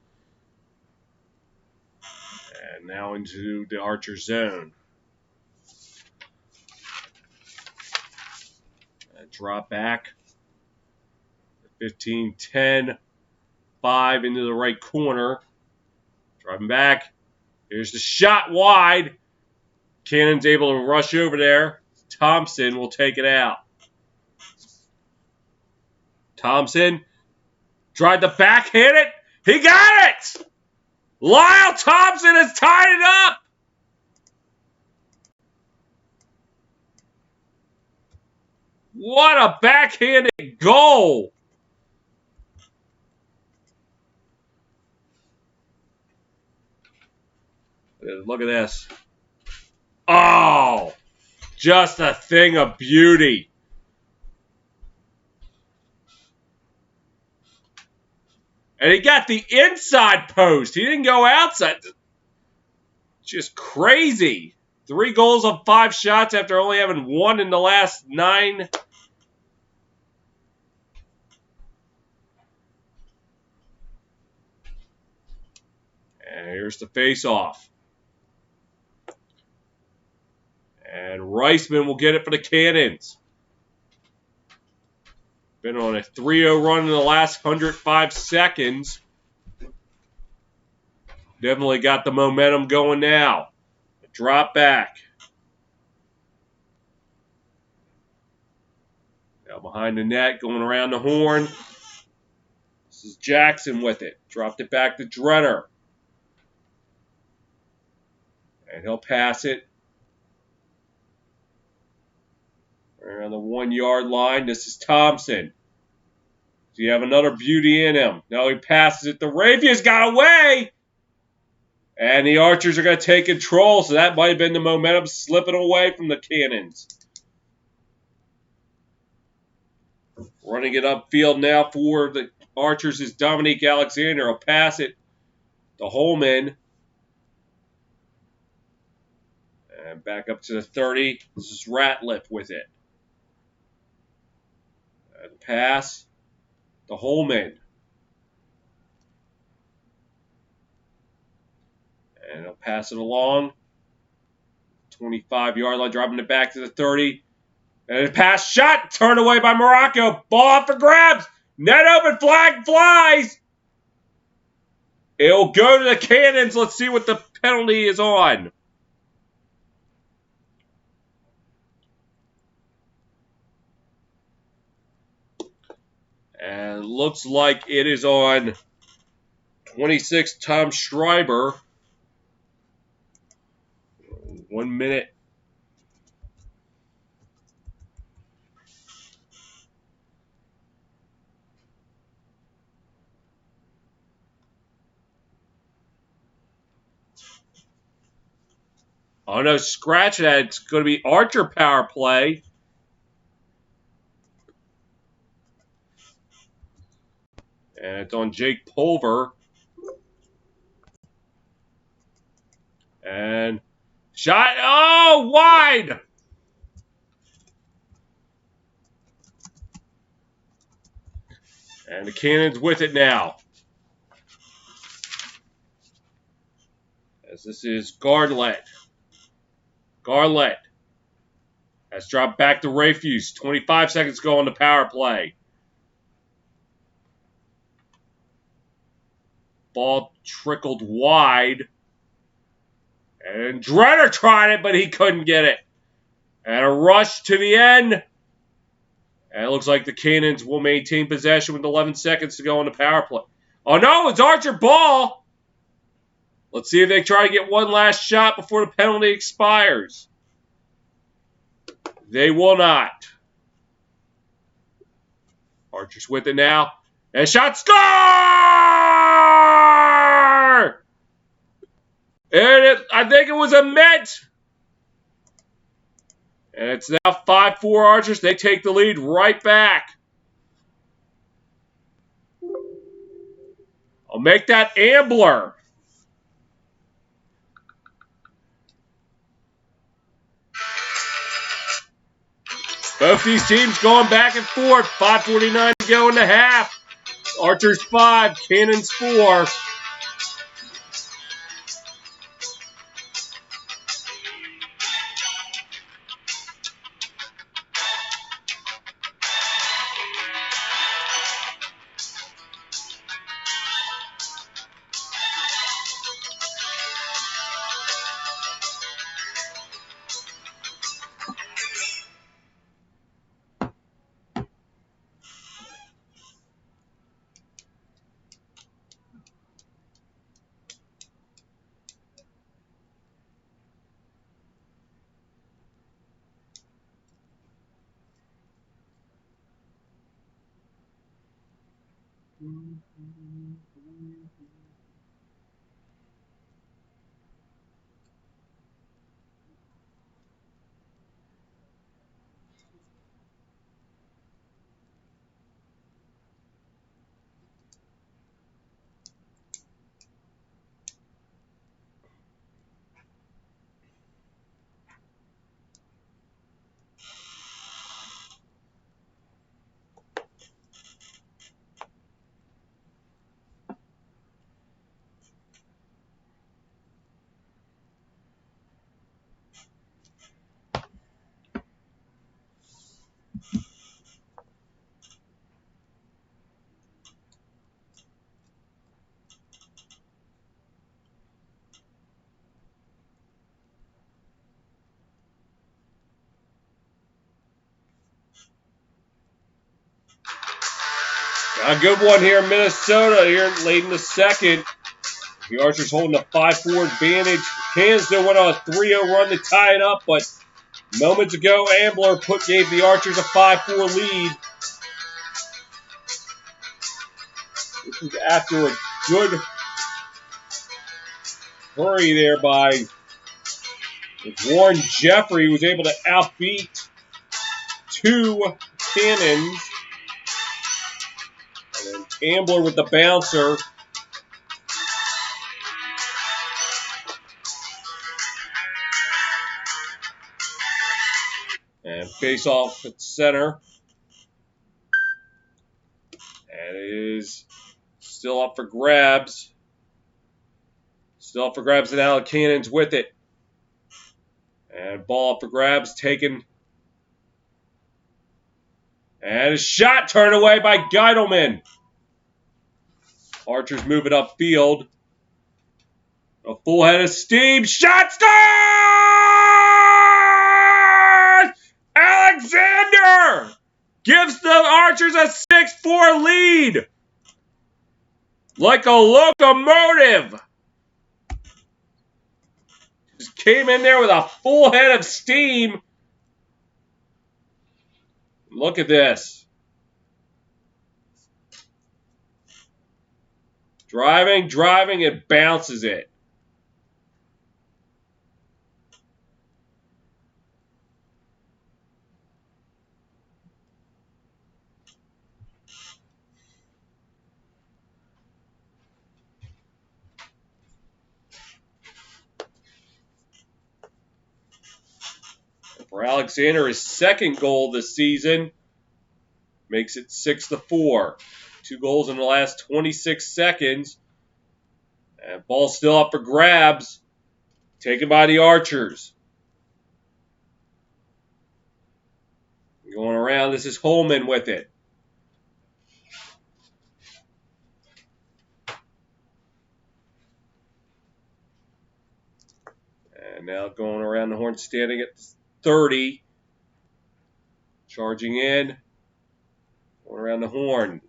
And now into the Archer zone. Drop back. 15-10. 5 into the right corner. Driving back. Here's the shot wide. Cannon's able to rush over there. Thompson will take it out. Thompson tried to backhand it. He got it! Lyle Thompson has tied it up! What a backhanded goal! Look at this. Oh! Just a thing of beauty. And he got the inside post. He didn't go outside. Just crazy. 3 goals on 5 shots after only having 1 in the last 9. And here's the face-off. And Reisman will get it for the Cannons. Been on a 3-0 run in the last 105 seconds. Definitely got the momentum going now. A drop back. Now behind the net, going around the horn. This is Jackson with it. Dropped it back to Drenner. And he'll pass it. Around the 1-yard line. This is Thompson. So you have another beauty in him. Now he passes it. The Rapiers got away. And the Archers are going to take control. So that might have been the momentum slipping away from the Cannons. Running it upfield now for the Archers is Dominique Alexander. He'll pass it to Holman. And back up to the 30. This is Ratliff with it. And pass to Holman. And he'll pass it along. 25-yard line, dropping it back to the 30. And a pass shot, turned away by Morocco. Ball up for grabs. Net open, flag flies. It'll go to the Cannons. Let's see what the penalty is on. And looks like it is on 26, Tom Schreiber. 1 minute. Oh no, scratch that. It's going to be Archer power play. And it's on Jake Pulver. And shot. Oh, wide. And the Cannons with it now. As this is Garlett. Garlett has dropped back to Rafuse. 25 seconds to go on the power play. Ball trickled wide. And Drenner tried it, but he couldn't get it. And a rush to the end. And it looks like the Cannons will maintain possession with 11 seconds to go on the power play. Oh no, it's Archer ball. Let's see if they try to get one last shot before the penalty expires. They will not. Archers with it now. And shot score! And I think it was a Met. And it's now 5-4 Archers. They take the lead right back. I'll make that Ambler. Both these teams going back and forth. 5:49 to go in the half. Archers 5, Cannons 4. A good one here in Minnesota here late in the second. The Archers holding a 5-4 advantage. Cannons still went on a 3-0 run to tie it up, but moments ago, Ambler gave the Archers a 5-4 lead. This was after a good hurry there by Warren Jeffrey, who was able to outbeat 2 Cannons. And then Ambler with the bouncer. And face off at center. And it is still up for grabs. Still up for grabs, and now the Cannons with it. And ball up for grabs, taken. And a shot turned away by Geidelman. Archers moving upfield. A full head of steam. Shot scores! Alexander gives the Archers a 6-4 lead. Like a locomotive. Just came in there with a full head of steam. Look at this. Driving, it bounces it. For Alexander, his second goal this season makes it 6-4. 2 goals in the last 26 seconds. And ball still up for grabs. Taken by the Archers. Going around, this is Holman with it. And now going around the horn, standing at 30. Charging in. Going around the horn.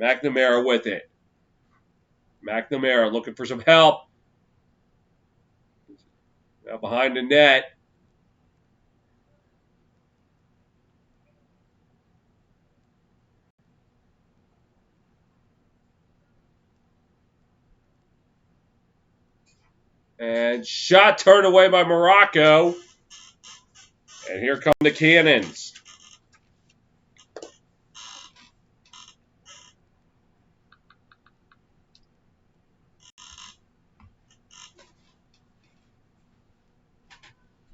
McNamara with it. McNamara looking for some help. Now behind the net. And shot turned away by Morocco. And here come the Cannons.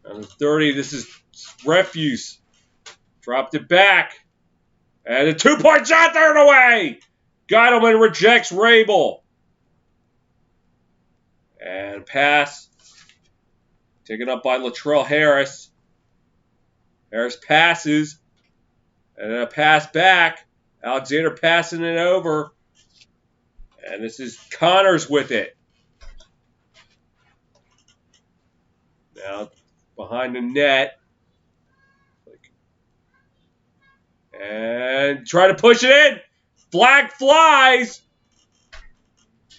On the 30, this is Refuse. Dropped it back. And a 2-point shot turned away. Geidelman rejects Rabel. And pass. Taken up by Latrell Harris. Harris passes. And then a pass back. Alexander passing it over. And this is Connors with it. Now behind the net. And try to push it in. Flag flies.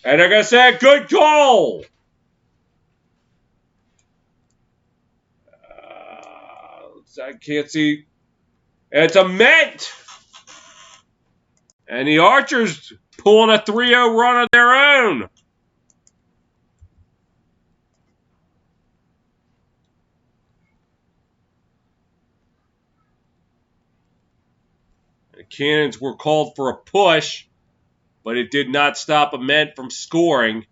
And they're going to say, good goal. I can't see. It's a Met. And the Archers pulling a 3-0 run of their own. The Cannons were called for a push, but it did not stop a Met from scoring.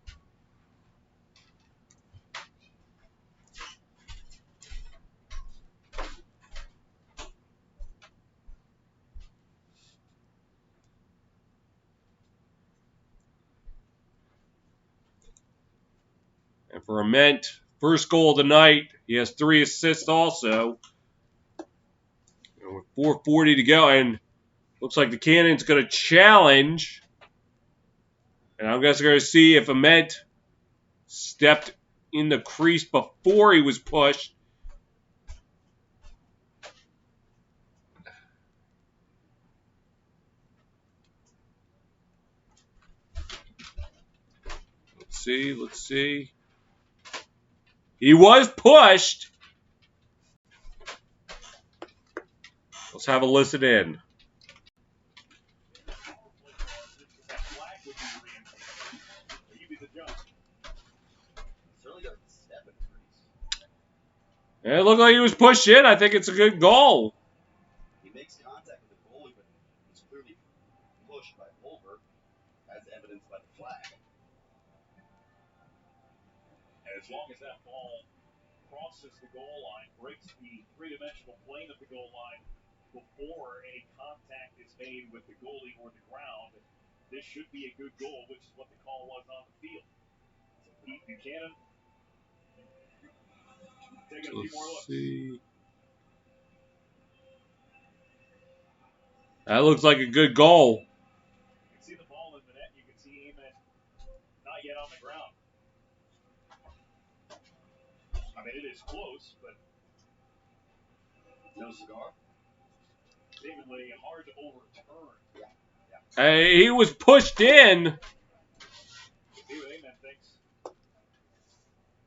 And for Ament, first goal of the night. He has 3 assists also. And with 4:40 to go, and looks like the Cannon's going to challenge. And I'm just going to see if Ament stepped in the crease before he was pushed. Let's see. He was pushed. Let's have a listen in. And it looked like he was pushed in. I think it's a good goal. He makes contact with the goalie, but he's clearly pushed by Pulver, as evidenced by the flag. And as long as that ball crosses the goal line, breaks the three-dimensional plane of the goal line before any contact is made with the goalie or the ground, this should be a good goal, which is what the call was on the field. So Pete Buchanan taking a few more looks. See. That looks like a good goal. You can see the ball in the net. You can see Eagan not yet on the ground. I mean, it is close, but No cigar? seemingly hard to overturn. He was pushed in. See what Eagan thinks.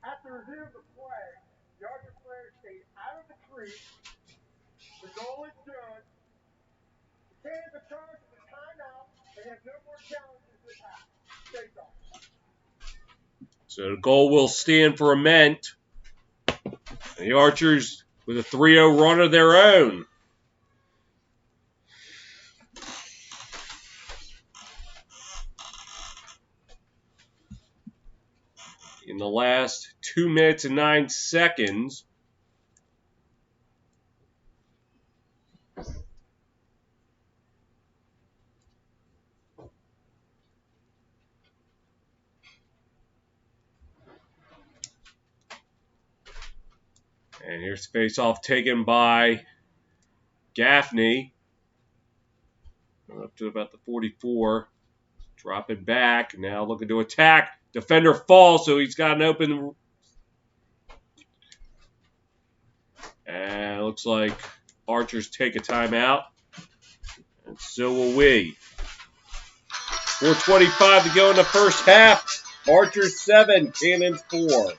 After review of the flag, the Archer player stayed out of the crease. The goal is good. The Cannons are charged with a timeout and have no more challenges this half. Face off. So the goal will stand for Ament. And the Archers with a 3-0 run of their own. In the last 2 minutes and 9 seconds. And here's face-off taken by Gaffney. Up to about the 44. Dropping back. Now looking to attack. Defender falls, so he's got an open. And it looks like Archers take a timeout. And so will we. 4:25 to go in the first half. Archers 7, Cannons 4.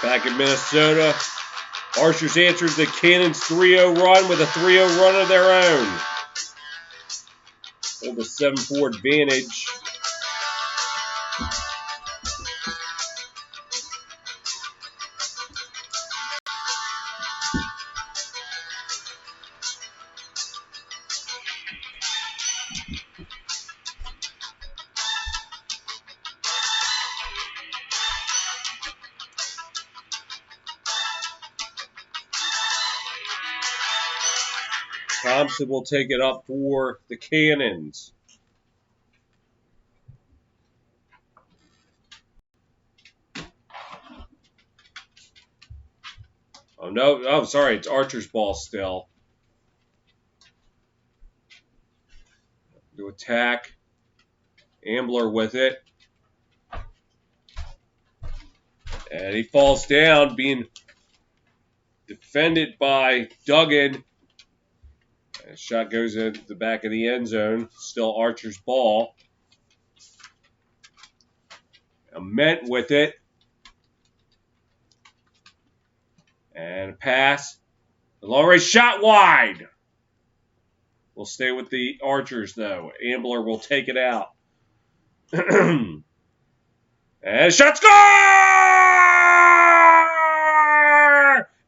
Back in Minnesota, Archers answers the Cannons 3-0 run with a 3-0 run of their own. Hold a 7-4 advantage. Thompson will take it up for the Cannons. Oh, no. Oh, sorry. It's Archer's ball still. To attack. Ambler with it. And he falls down, being defended by Duggan. And shot goes into the back of the end zone. Still Archer's ball. Ament with it. And a pass. The long range shot wide. We'll stay with the Archers, though. Ambler will take it out. And shot score!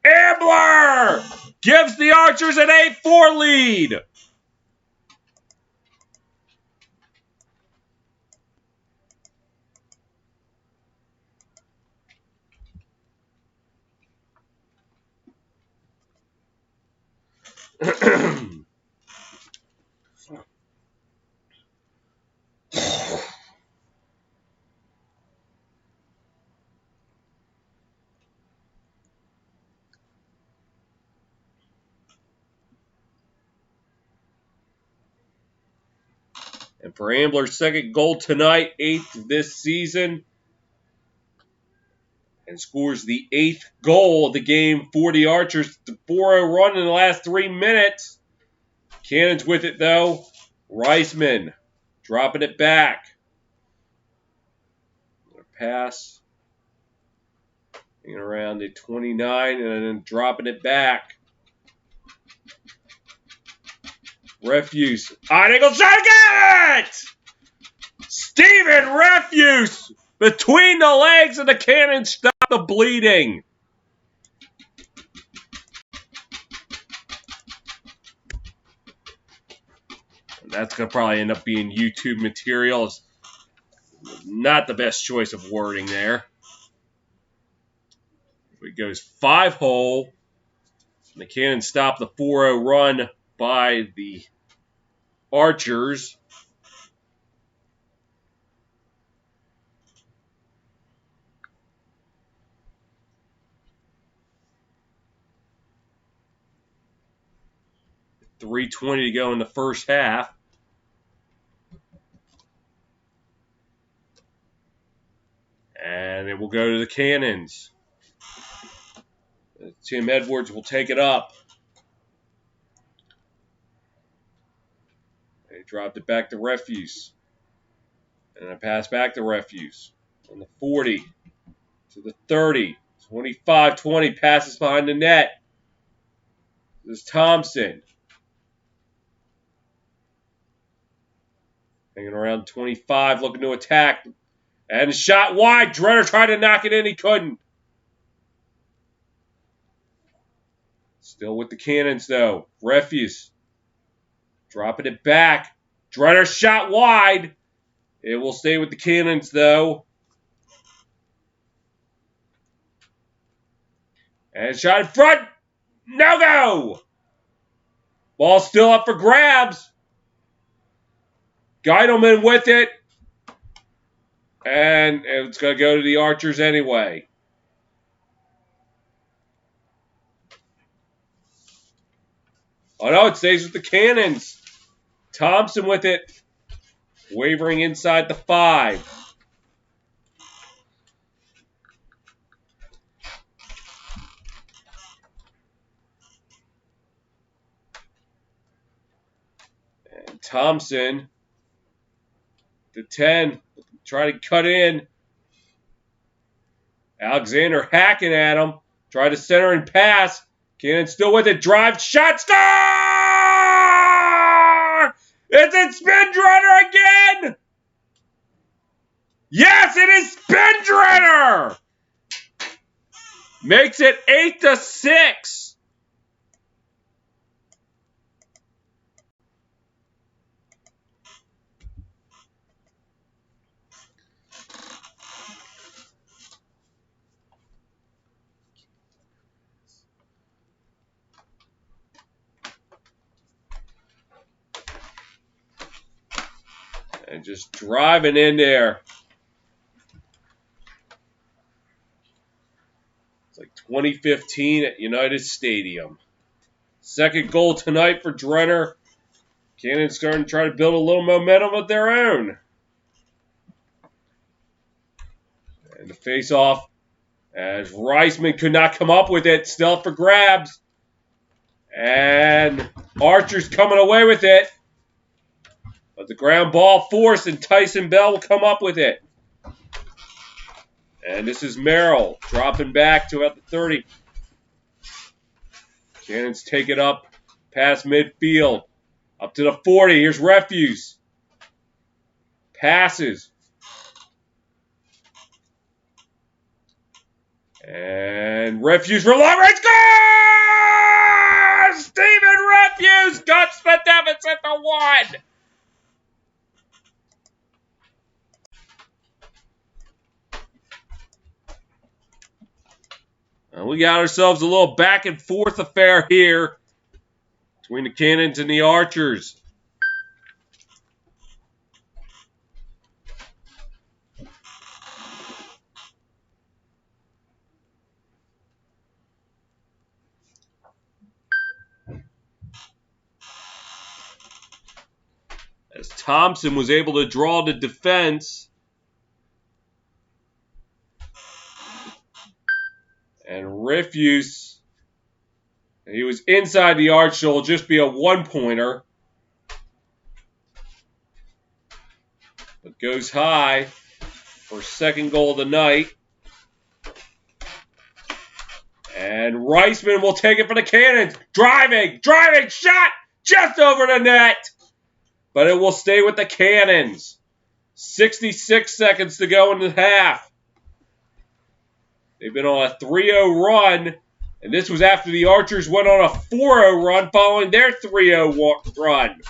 Ambler gives the Archers an 8-4 lead. And for Ambler's second goal tonight, 8th this season, and scores the 8th goal of the game for the Archers. The 4-0 run in the last 3 minutes. Cannons with it, though. Reisman dropping it back. Pass. Hanging around the 29 and then dropping it back. Refuse. Eagan shot again! Stephen Refuse between the legs of the Cannon stop the bleeding. That's going to probably end up being YouTube material. It's not the best choice of wording there. It goes 5-hole. The Cannons stop the 4-0 run by the Archers. .320 to go in the first half. And it will go to the Cannons. Tim Edwards will take it up. They dropped it back to Refuse. And a pass back to Refuse. On the 40 to the 30. 25-20 passes behind the net. This is Thompson. Hanging around 25, looking to attack. And a shot wide. Drenner tried to knock it in. He couldn't. Still with the Cannons, though. Refuse. Dropping it back. Drenner shot wide. It will stay with the Cannons, though. And shot in front. No go. Ball still up for grabs. Geidelman with it. And it's going to go to the Archers anyway. Oh, no, it stays with the Cannons. Thompson with it. Wavering inside the 5. And Thompson, the 10, trying to cut in. Alexander hacking at him. Try to center and pass. Cannon still with it. Drive. Shot. Score! Is it Spindrider again? Yes, it is Spindrider! Makes it 8-6. And just driving in there. It's like 2015 at United Stadium. Second goal tonight for Drenner. Cannon's starting to try to build a little momentum of their own. And the face-off as Reisman could not come up with it. Still for grabs. And Archer's coming away with it. But the ground ball forced, and Tyson Bell will come up with it. And this is Merrill dropping back to about the 30. Cannons take it up past midfield. Up to the 40. Here's Refuse. Passes. And Refuse for long range. Score! Stephen Refuse cuts the deficit to 1. We got ourselves a little back and forth affair here between the Cannons and the Archers. As Thompson was able to draw the defense. And Refuse, he was inside the arch, so it'll just be a one-pointer. But goes high for second goal of the night. And Reisman will take it for the Cannons. Driving, shot just over the net. But it will stay with the Cannons. 66 seconds to go in the half. They've been on a 3-0 run, and this was after the Archers went on a 4-0 run following their 3-0 run.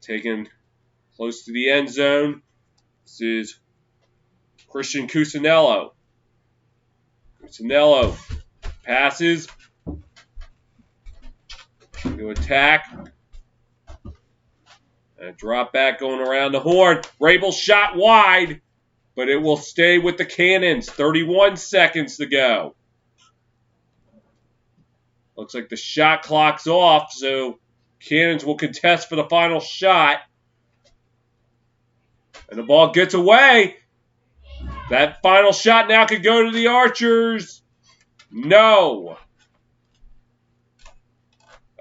Taken close to the end zone. This is Christian Cusinello. Cusinello passes to attack. And drop back going around the horn. Rabel shot wide. But it will stay with the Cannons. 31 seconds to go. Looks like the shot clock's off, so Cannons will contest for the final shot. And the ball gets away. That final shot now could go to the Archers. No.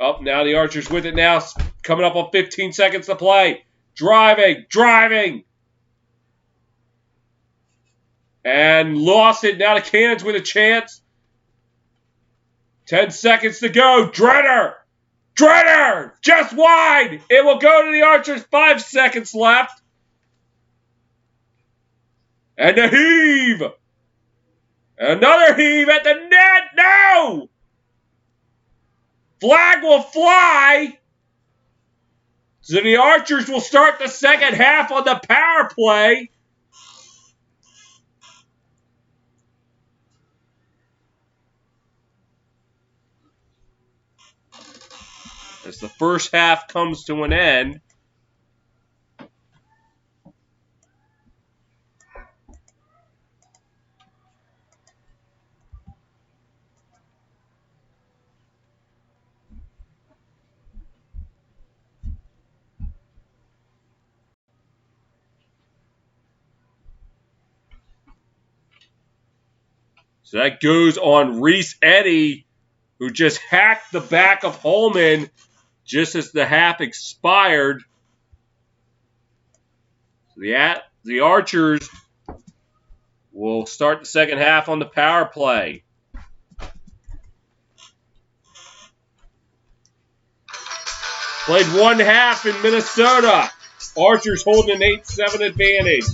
Oh, now the Archers with it now. Coming up on 15 seconds to play. Driving. And lost it. Now the Cannons with a chance. 10 seconds to go. Drenner! Just wide! It will go to the Archers. 5 seconds left. And the heave! Another heave at the net. No! Flag will fly. So the Archers will start the second half on the power play. As the first half comes to an end. So that goes on Reese Eddy, who just hacked the back of Holman just as the half expired. The Archers We'll start the second half on the power play. Played one half in Minnesota. Archers holding an 8-7 advantage.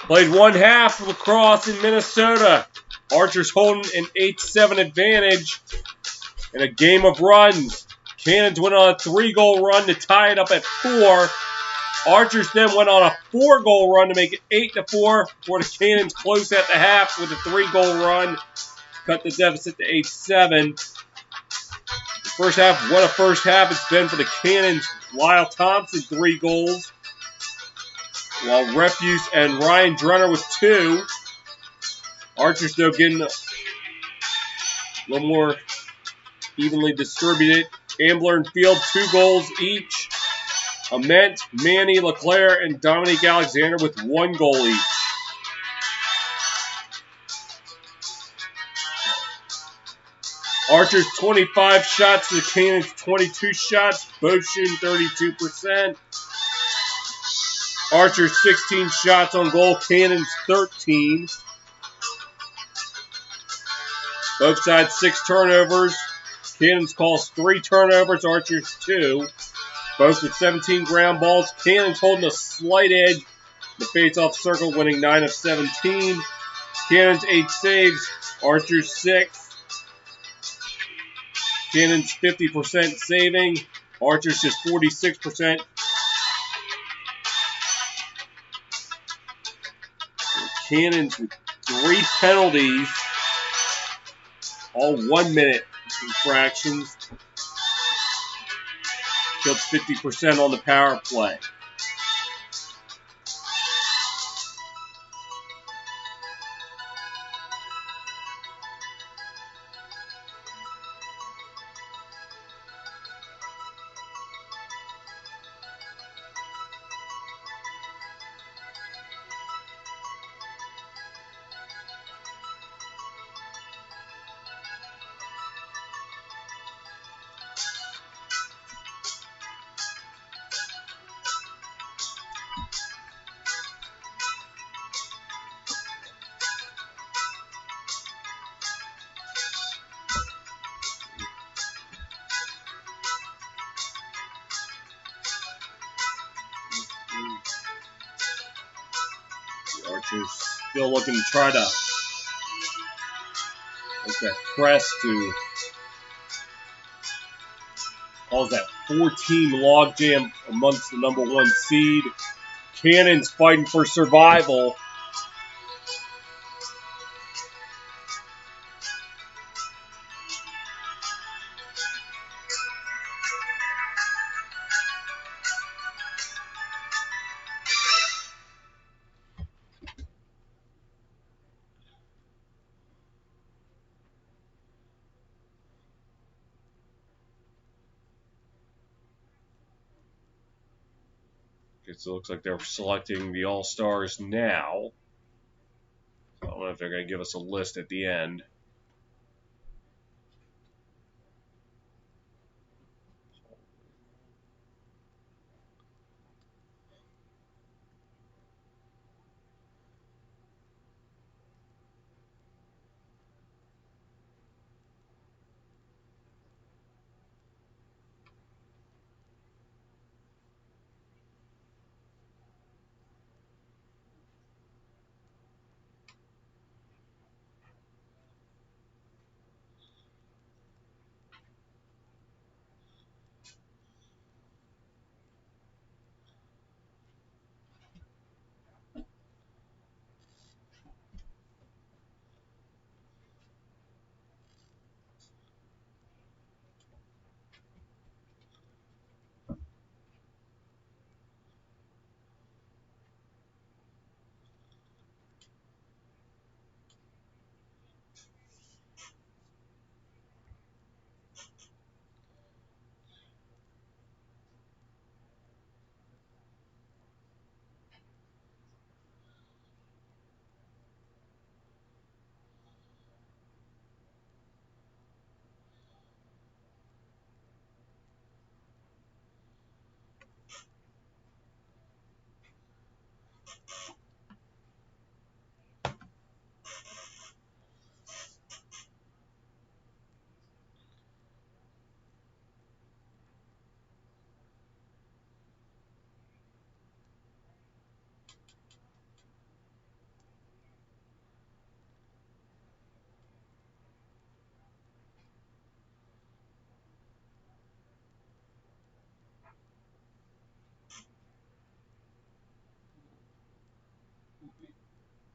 Played one half of lacrosse in Minnesota. Archers holding an 8-7 advantage in a game of runs. Cannons went on a 3-goal run to tie it up at 4. Archers then went on a 4-goal run to make it 8-4 before the Cannons closed at the half with a 3-goal run. Cut the deficit to 8-7. First half, what a first half it's been for the Cannons. Lyle Thompson, 3 goals. While Refuse and Ryan Drenner with 2. Archers, though, getting a little more evenly distributed. Ambler and Field, 2 goals each. Ament, Manny, LeClaire, and Dominique Alexander with 1 goal each. Archers 25 shots to the Cannons 22 shots, both shooting 32%. Archers 16 shots on goal, Cannons 13. Both sides 6 turnovers. Cannons calls 3 turnovers, Archers 2. Both with 17 ground balls. Cannons holding a slight edge. The face-off circle winning 9 of 17. Cannons 8 saves, Archers 6. Cannons 50% saving, Archers just 46%. Cannons with 3 penalties, all 1-minute infractions. Killed 50% on the power play. The Archers still looking to try to make that press to cause that 4-team logjam amongst the number 1 seed. Cannons fighting for survival. So it looks like they're selecting the All-Stars now. So I don't know if they're going to give us a list at the end.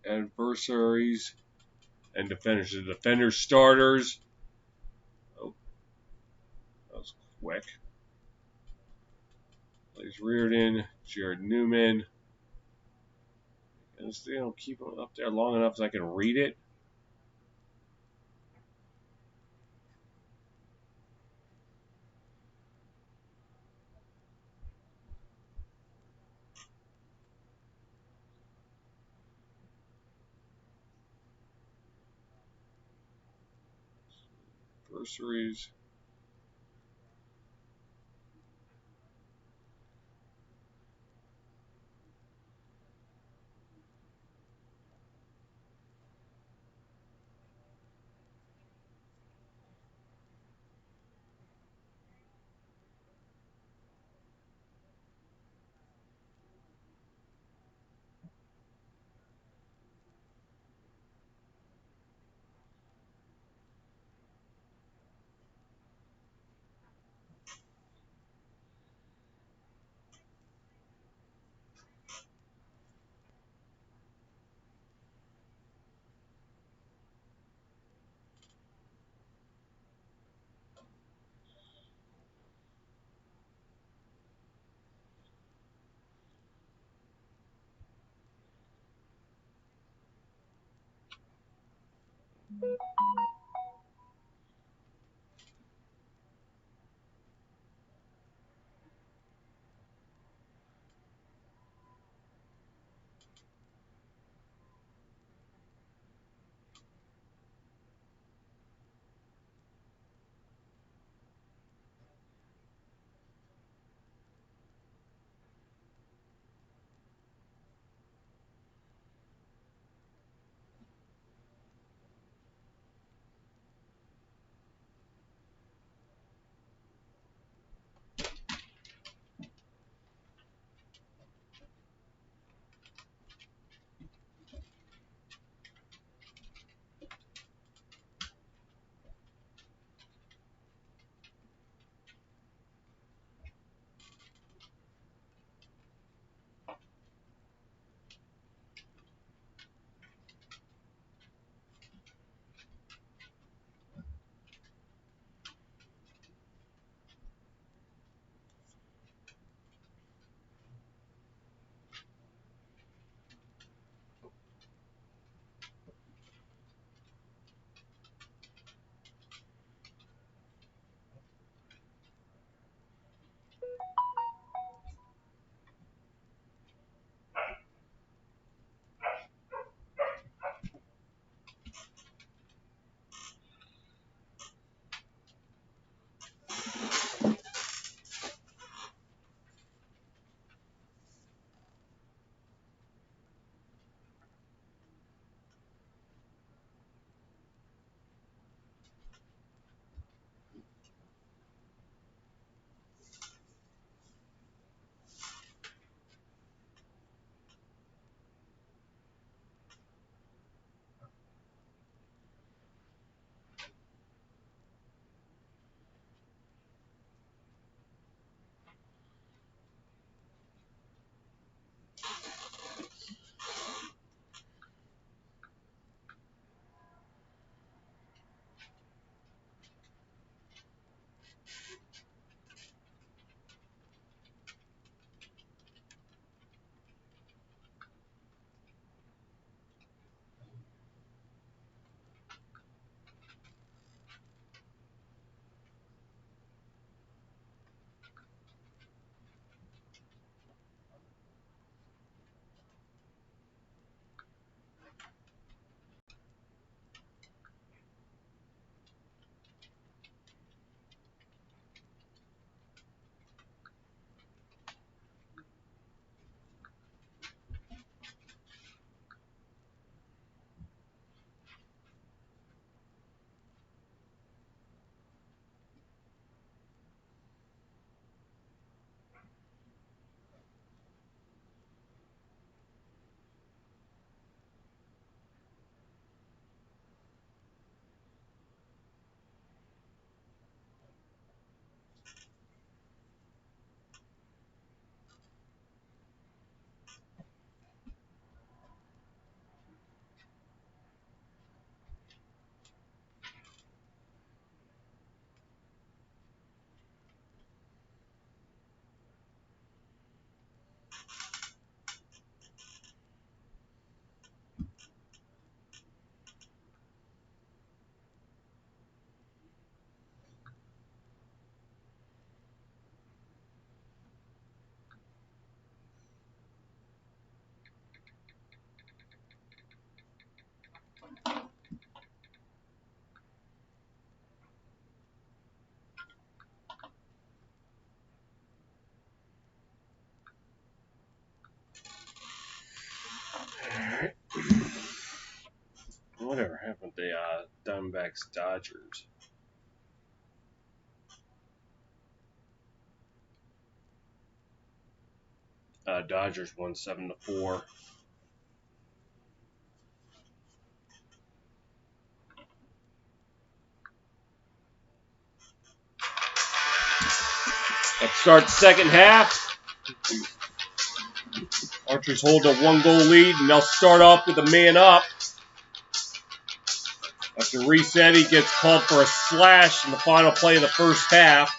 Adversaries and defenders. The defenders starters. Oh, quick. Plays Reardon, Jared Newman. And just, keep it up there long enough so I can read it. Bursaries. Diamondbacks, Dodgers. Dodgers won 7-4. Let's start the second half. Archers hold a 1-goal lead, and they'll start off with a man up. After reset, he gets called for a slash in the final play of the first half.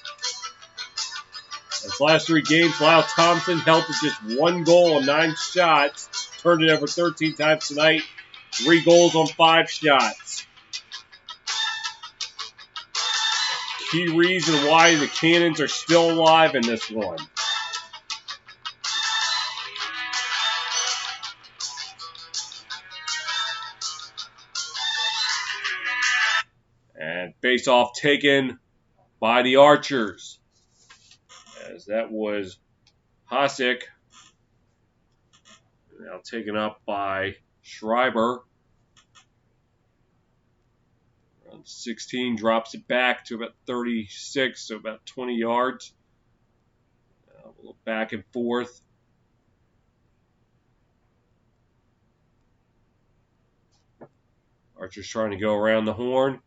His last 3 games, Lyle Thompson held to just 1 goal on 9 shots. Turned it over 13 times tonight. 3 goals on 5 shots. Key reason why the Cannons are still alive in this one. And face-off taken by the Archers. As that was Hasek. Now taken up by Schreiber. Around 16, drops it back to about 36, so about 20 yards. A little back and forth. Archer's trying to go around the horn.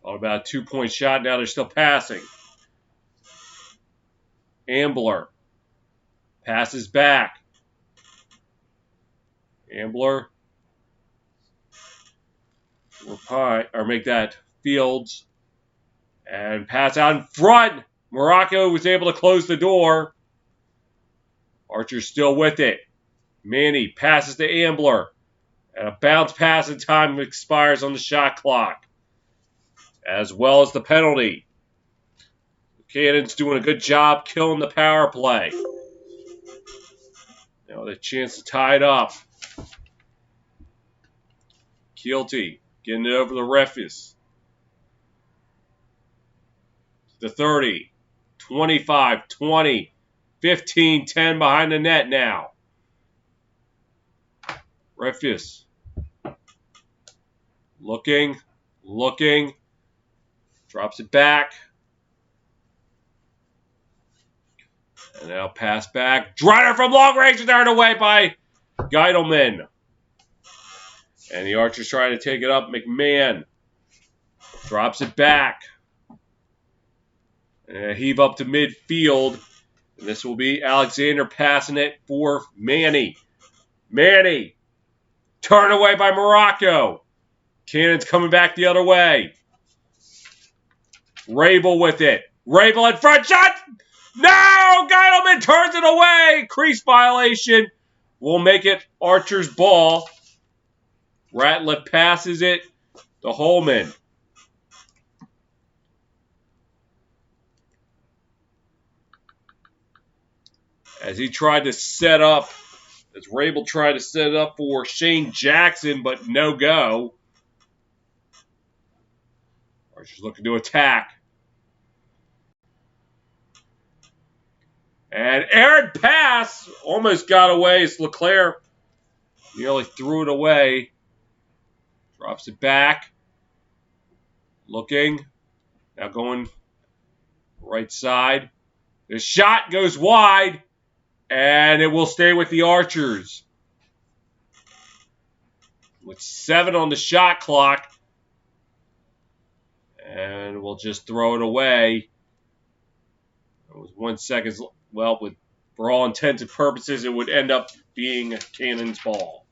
All about a 2-point shot. Now they're still passing. Ambler passes back. Ambler or make that Fields and pass out in front. Morocco was able to close the door. Archer's still with it. Manny passes to Ambler. And a bounce pass in time expires on the shot clock. As well as the penalty. Cannon's doing a good job killing the power play. Now the chance to tie it up. Keelty getting it over the Refus. The 30, 25, 20, 15, 10 behind the net now. Refus. Looking. Drops it back. And now pass back. Driver from long range, turned away by Geidelman. And the Archers trying to take it up. McMahon drops it back. And heave up to midfield. And this will be Alexander passing it for Manny. Manny. Turned away by Morocco. Cannon's coming back the other way. Rabel with it. Rabel in front. Shot! No! Geidelman turns it away. Crease violation. Will make it Archer's ball. Ratliff passes it to Holman. As Rabel tried to set it up for Shane Jackson, but no go. Archer's looking to attack. And Aaron pass almost got away. It's Leclerc. Nearly threw it away. Drops it back. Looking. Now going right side. The shot goes wide. And it will stay with the Archers. With 7 on the shot clock. And we'll just throw it away. It was 1 second. Well, for all intents and purposes, it would end up being a Cannon's ball.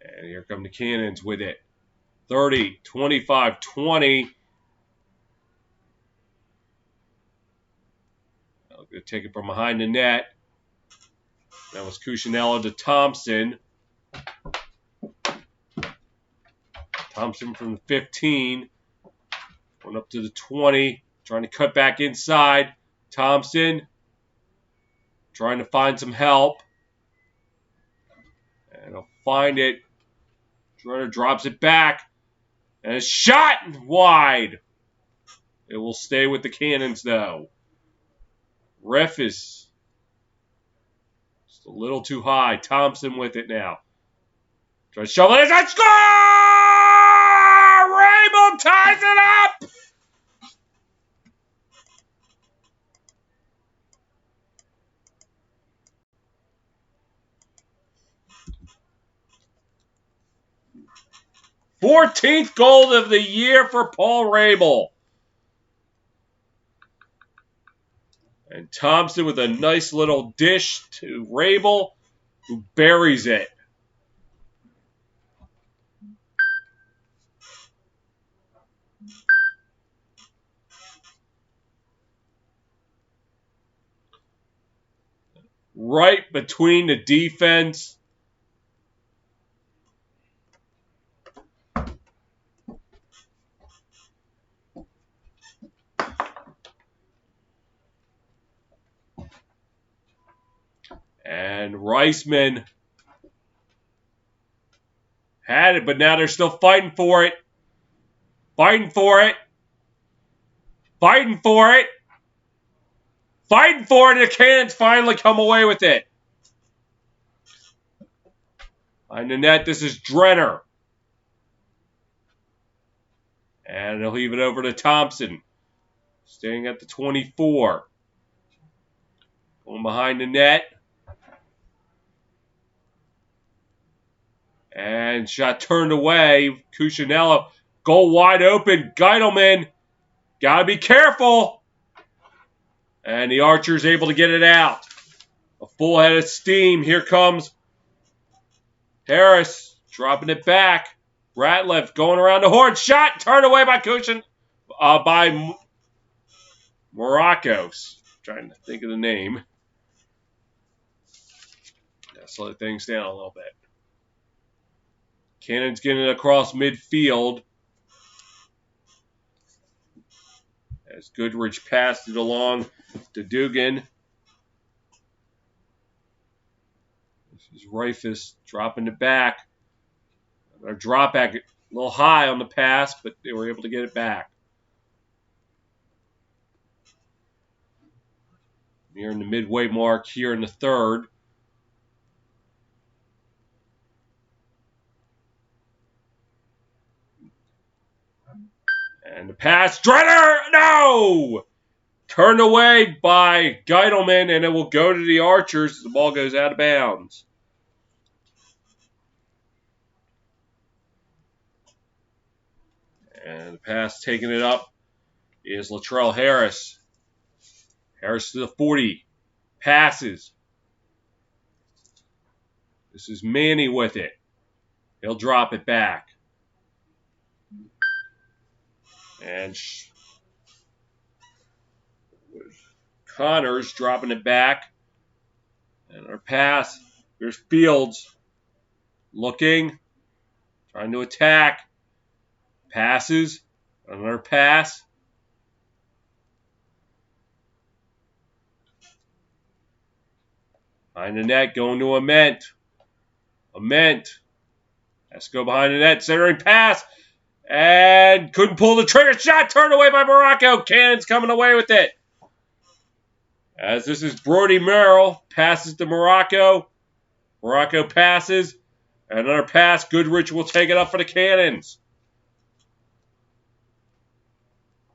And here come the Cannons with it. 30, 25, 20. Going to take it from behind the net. That was Cuccinello to Thompson. Thompson from the 15. Went up to the 20. Trying to cut back inside. Thompson. Trying to find some help. And he'll find it. Runner drops it back. And a shot wide. It will stay with the Cannons, though. Ref is just a little too high. Thompson with it now. Tries to shovel it. And score! Rabel ties it up! '14th goal of the year for Paul Rabel. And Thompson with a nice little dish to Rabel, who buries it. Right between the defense. And Reisman had it, but now they're still fighting for it. Fighting for it. Fighting for it. Fighting for it. And the Cannons finally come away with it. Behind the net, this is Drenner. And they'll leave it over to Thompson. Staying at the 24. Going behind the net. And shot turned away. Cuccinello. Goal wide open. Geidelman. Got to be careful. And the Archer's able to get it out. A full head of steam. Here comes Harris. Dropping it back. Ratliff going around the horn. Shot. Turned away by by Morocco's. Trying to think of the name. Slow things down a little bit. Cannons getting it across midfield. As Goodrich passed it along to Dugan. This is Reifus dropping it back. Our drop back a little high on the pass, but they were able to get it back. Nearing the midway mark here in the third. And the pass, Drenner, no! Turned away by Geidelman, and it will go to the Archers as the ball goes out of bounds. And the pass taking it up is Latrell Harris. Harris to the 40. Passes. This is Manny with it. He'll drop it back. And Connors dropping it back. And our pass. Here's Fields. Looking. Trying to attack. Passes. Another pass. Behind the net. Going to Ament. Ament. Has to go behind the net. Centering pass. And couldn't pull the trigger. Shot turned away by Morocco. Cannons coming away with it. As this is Brody Merrill. Passes to Morocco. Morocco passes. Another pass. Goodrich will take it up for the Cannons.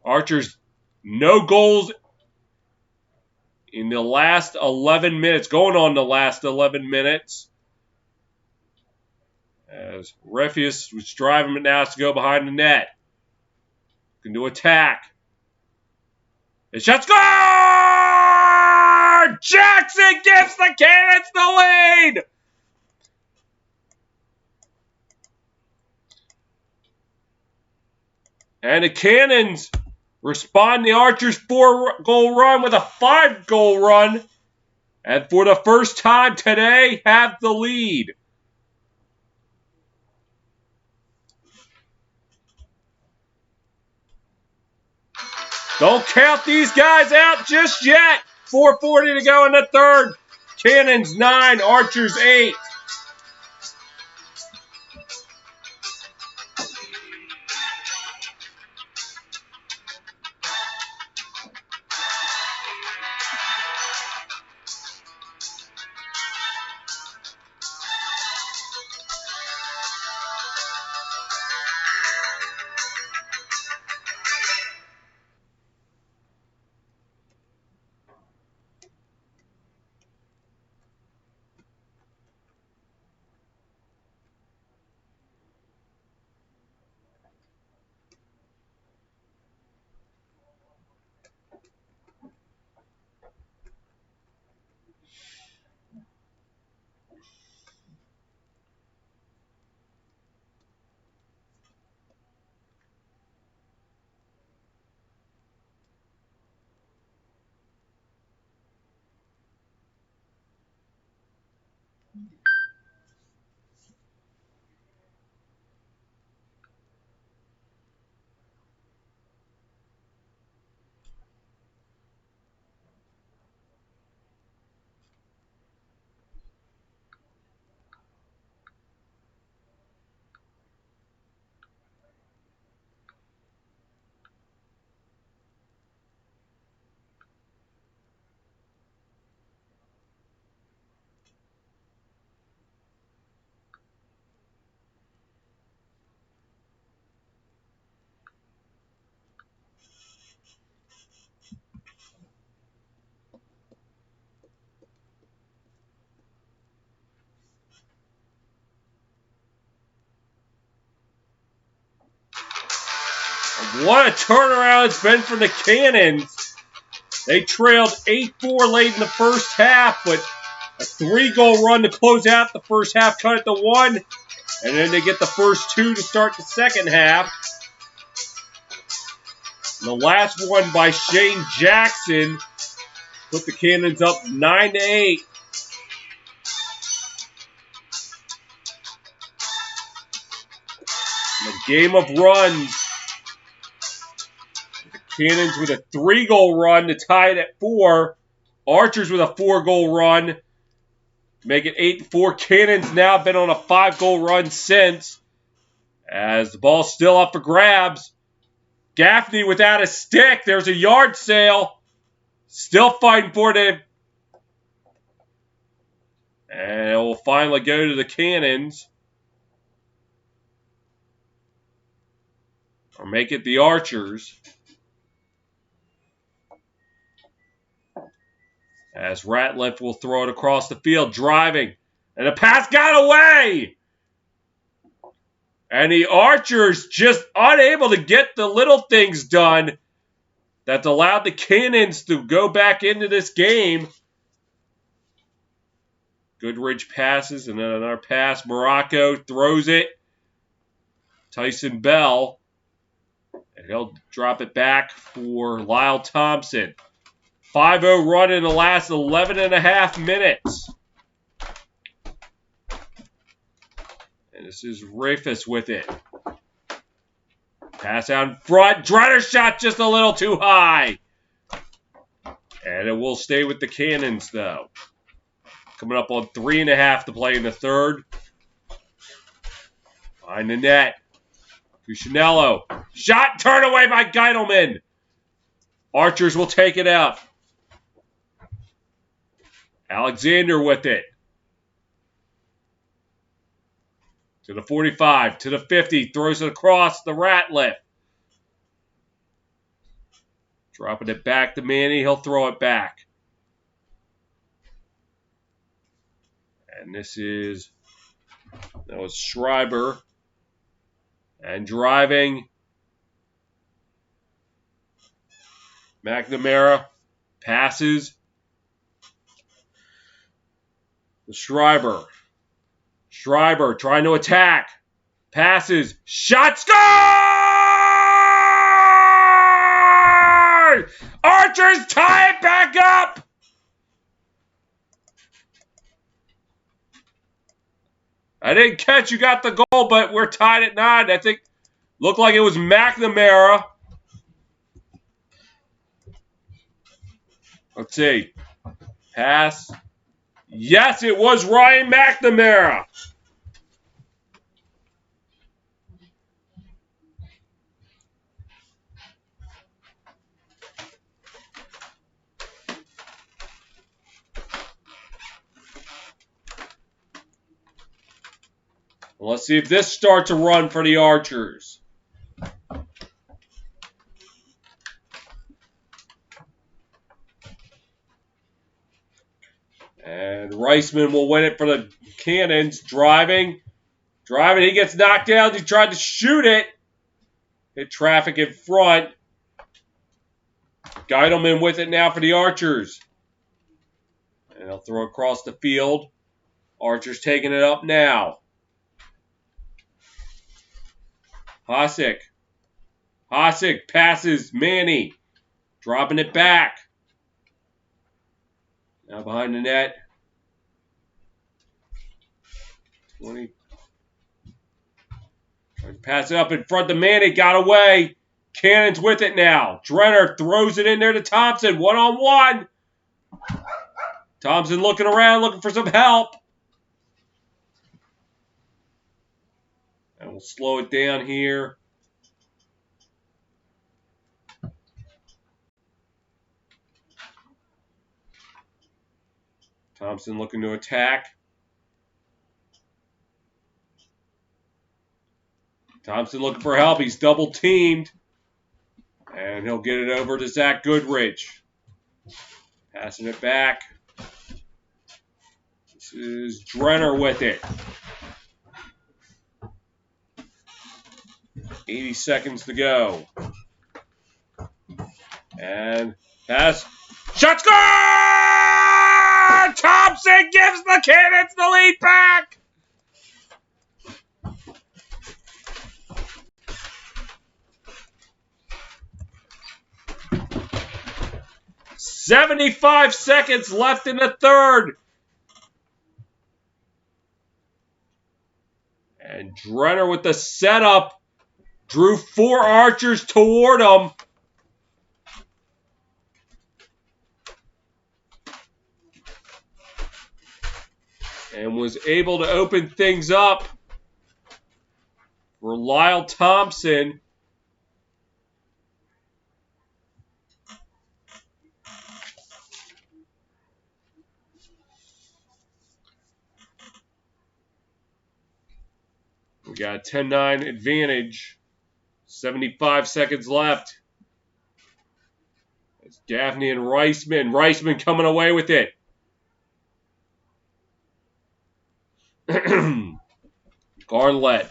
Archers, no goals in the last 11 minutes. Going on the last 11 minutes. As Refius was driving it now has to go behind the net. Can do attack. And shot score! Jackson gives the Cannons the lead! And the Cannons respond the Archers' 4-goal run with a 5-goal run. And for the first time today, have the lead. Don't count these guys out just yet. 4:40 to go in the third. Cannons 9, Archers 8. What a turnaround it's been for the Cannons. They trailed 8-4 late in the first half, but a 3-goal run to close out the first half, cut it to 1, and then they get the first 2 to start the second half. And the last one by Shane Jackson put the Cannons up 9-8. The game of runs. The Cannons with a 3-goal run to tie it at 4. Archers with a 4-goal run. Make it 8-4. Cannons now been on a 5-goal run since. As the ball's still up for grabs. Gaffney without a stick. There's a yard sale. Still fighting for it. And it will finally go to the Cannons. Or make it the Archers. As Ratliff will throw it across the field, driving. And the pass got away! And the Archers just unable to get the little things done that's allowed the Cannons to go back into this game. Goodrich passes, and then another pass. Morocco throws it. Tyson Bell. And he'll drop it back for Lyle Thompson. 5-0 run in the last 11 and a half minutes. And this is Rafus with it. Pass out in front. Drenner shot just a little too high. And it will stay with the Cannons, though. Coming up on 3.5 to play in the third. Behind the net. Cuccinello. Shot turned away by Geidelman. Archers will take it out. Alexander with it. To the 45, to the 50, throws it across the Ratliff. Dropping it back to Manny, he'll throw it back. And that was Schreiber. And driving. McNamara passes. The Schreiber. Schreiber trying to attack. Passes. Shot. Score! Archers tie it back up. I didn't catch you got the goal, but we're tied at 9. I think looked like it was McNamara. Let's see. Pass. Yes, it was Ryan McNamara. Well, let's see if this starts a run for the Archers. And Reisman will win it for the Cannons. Driving. He gets knocked down. He tried to shoot it. Hit traffic in front. Geidelman with it now for the Archers. And he'll throw across the field. Archers taking it up now. Hosek passes Manny. Dropping it back. Now behind the net. 20. Trying to pass it up in front of Manny. Got away. Cannons with it now. Drenner throws it in there to Thompson. 1-on-1. Thompson looking around, looking for some help. And we'll slow it down here. Thompson looking to attack. Thompson looking for help. He's double teamed. And he'll get it over to Zach Goodrich. Passing it back. This is Drenner with it. 80 seconds to go. And pass. Shot score! Thompson gives the Cannons the lead back! "75 seconds left in the third. And Drenner with the setup drew 4 archers toward him. And was able to open things up for Lyle Thompson. We got a 10-9 advantage. 75 seconds left. It's Gaffney and Reisman. Reisman coming away with it. Garnett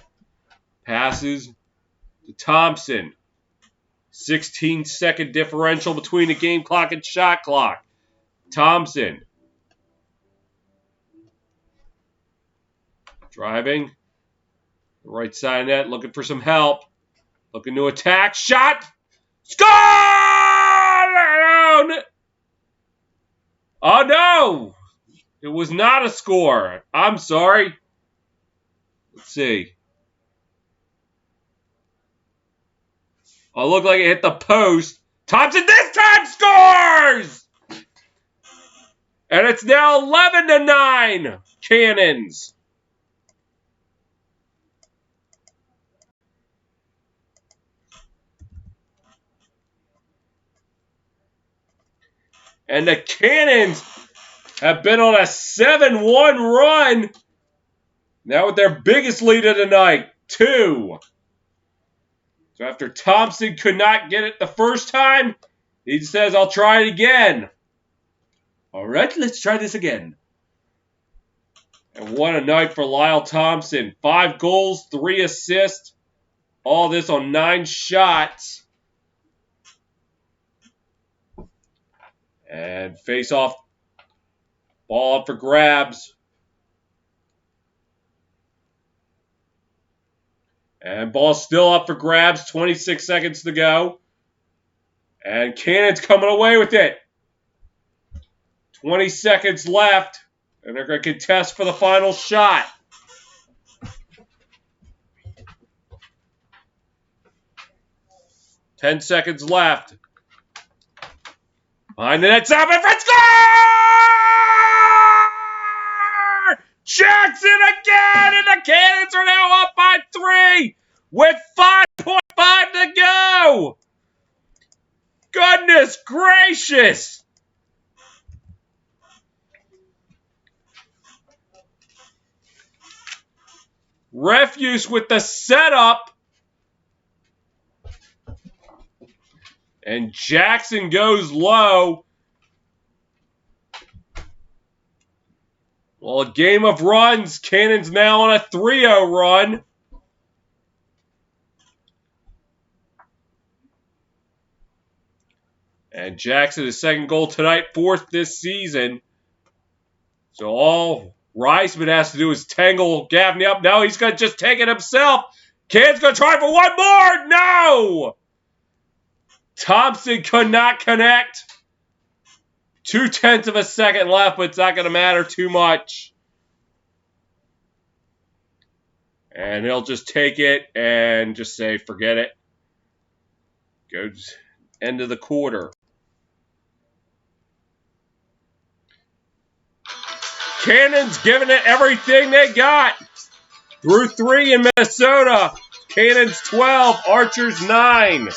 passes to Thompson. 16-second differential between the game clock and shot clock. Thompson driving. The right side of net, looking for some help. Looking to attack. Shot! Score! Oh no! It was not a score. I'm sorry. Let's see. Oh, it looked like it hit the post. Thompson this time scores! And it's now 11-9. Cannons. And the Cannons have been on a 7-1 run. Now with their biggest lead of the night, 2. So after Thompson could not get it the first time, he says, I'll try it again. All right, let's try this again. And what a night for Lyle Thompson. 5 goals, 3 assists. All this on 9 shots. And face off. Ball up for grabs. And ball still up for grabs. 26 seconds to go. And Cannon's coming away with it. 20 seconds left. And they're going to contest for the final shot. Ten seconds left. Behind the net, stop it for score! Jackson again, and the Cannons are now up by 3 with 5.5 to go. Goodness gracious! Refuse with the setup. And Jackson goes low. Well, a game of runs. Cannons now on a 3-0 run. And Jackson, his second goal tonight, 4th this season. So all Reisman has to do is tangle Gaffney up. No, he's going to just take it himself. Cannon's going to try for one more. No! Thompson could not connect. 0.2 of a second left, but it's not going to matter too much. And he'll just take it and just say, forget it. Goes end of the quarter. Cannons giving it everything they got. Through 3 in Minnesota. Cannons 12, Archers 9.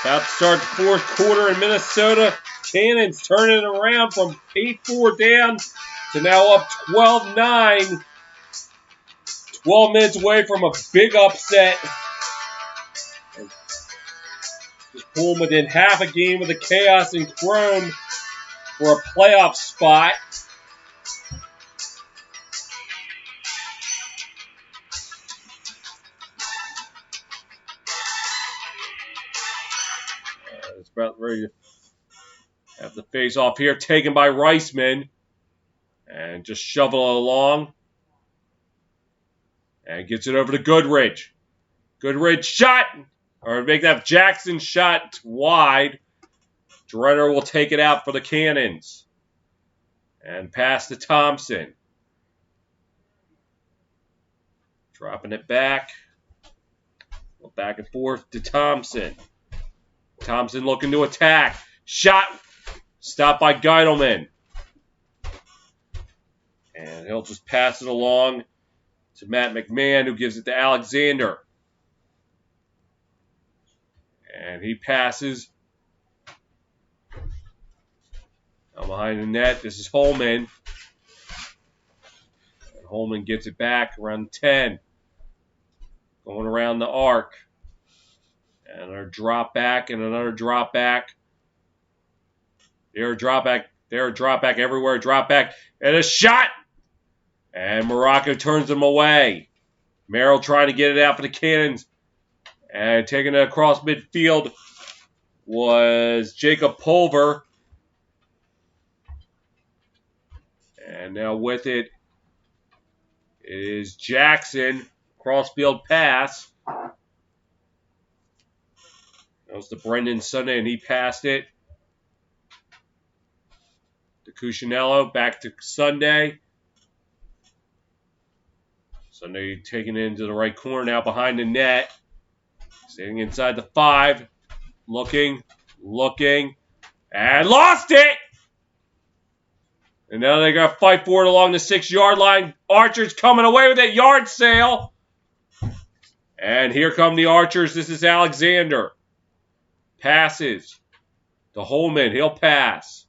About to start the fourth quarter in Minnesota. Cannons turning it around from 8-4 down to now up 12-9. 12 minutes away from a big upset. Just pulling within half a game with the Chaos and Chrome for a playoff spot. It's about ready to have the face off here, taken by Reisman. And just shovel it along. And gets it over to Goodrich. Goodrich shot. Or make that Jackson shot wide. Drenner will take it out for the Cannons. And pass to Thompson. Dropping it back. Back and forth to Thompson. Thompson looking to attack. Shot. Stopped by Geidelman. And he'll just pass it along to Matt McMahon, who gives it to Alexander. And he passes. Now behind the net, this is Holman. And Holman gets it back around 10. Going around the arc. And another drop back and another drop back. There a drop back. There a drop back everywhere. Drop back. And a shot. And Morocco turns them away. Merrill trying to get it out for the Cannons. And taking it across midfield was Jacob Pulver. And now with it is Jackson. Crossfield pass. That was to Brendan Sunday, and he passed it to Cuccinello. Back to Sunday. Sunday taking it into the right corner now behind the net. Sitting inside the 5. Looking, and lost it! And now they got to fight for it along the 6-yard line. Archer's coming away with it. Yard sale. And here come the Archers. This is Alexander. Passes to Holman. He'll pass.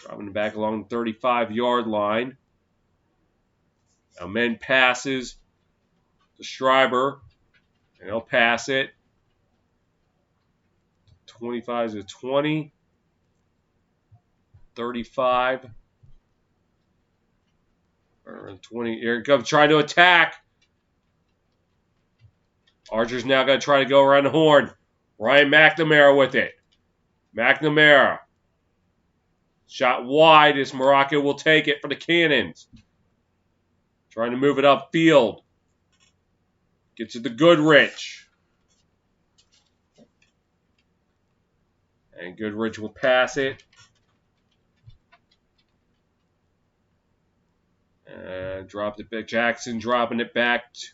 Dropping it back along the 35-yard line. Now Men passes to Schreiber. And he'll pass it. 25 to 20. 35. 20. Here it comes, trying to attack. Archer's now going to try to go around the horn. Ryan McNamara with it. McNamara. Shot wide as Morocco will take it for the Cannons. Trying to move it upfield. Gets it to Goodrich. And Goodrich will pass it. And dropped it back. Jackson dropping it back to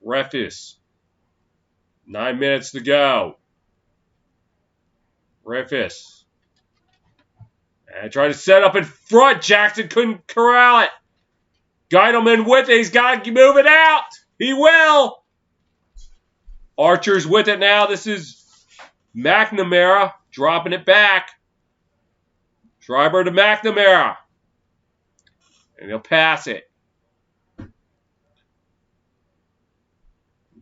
Refus. 9 minutes to go. Refus. And try to set up in front. Jackson couldn't corral it. Geidelman with it. He's got to move it out. He will. Archer's with it now. This is McNamara dropping it back. Schreiber to McNamara. And he'll pass it.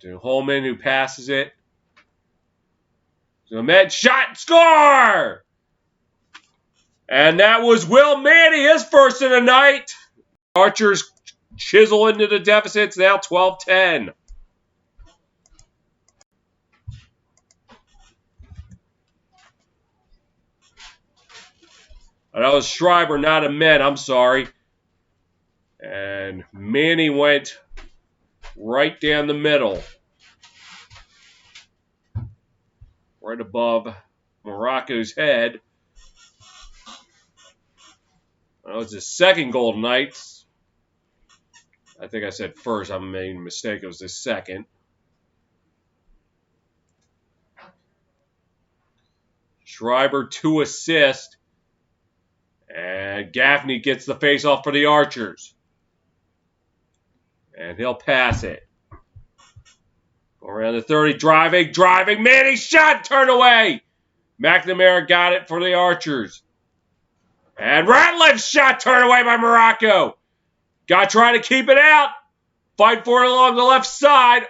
To Holman, who passes it. So Med shot, score! And that was Will Manny, his first of the night. Archers chisel into the deficits, now 12-10. That was Schreiber, not a Med, I'm sorry. And Manny went right down the middle. Right above Morocco's head. That was his second goal tonight. I think I said first. I made a mistake. It was his second. Schreiber 2 assists. And Gaffney gets the face-off for the Archers. And he'll pass it. Around the 30, driving. Manny shot, turned away. McNamara got it for the Archers. And Ratliff's shot turned away by Morocco. Got to try to keep it out. Fight for it along the left side.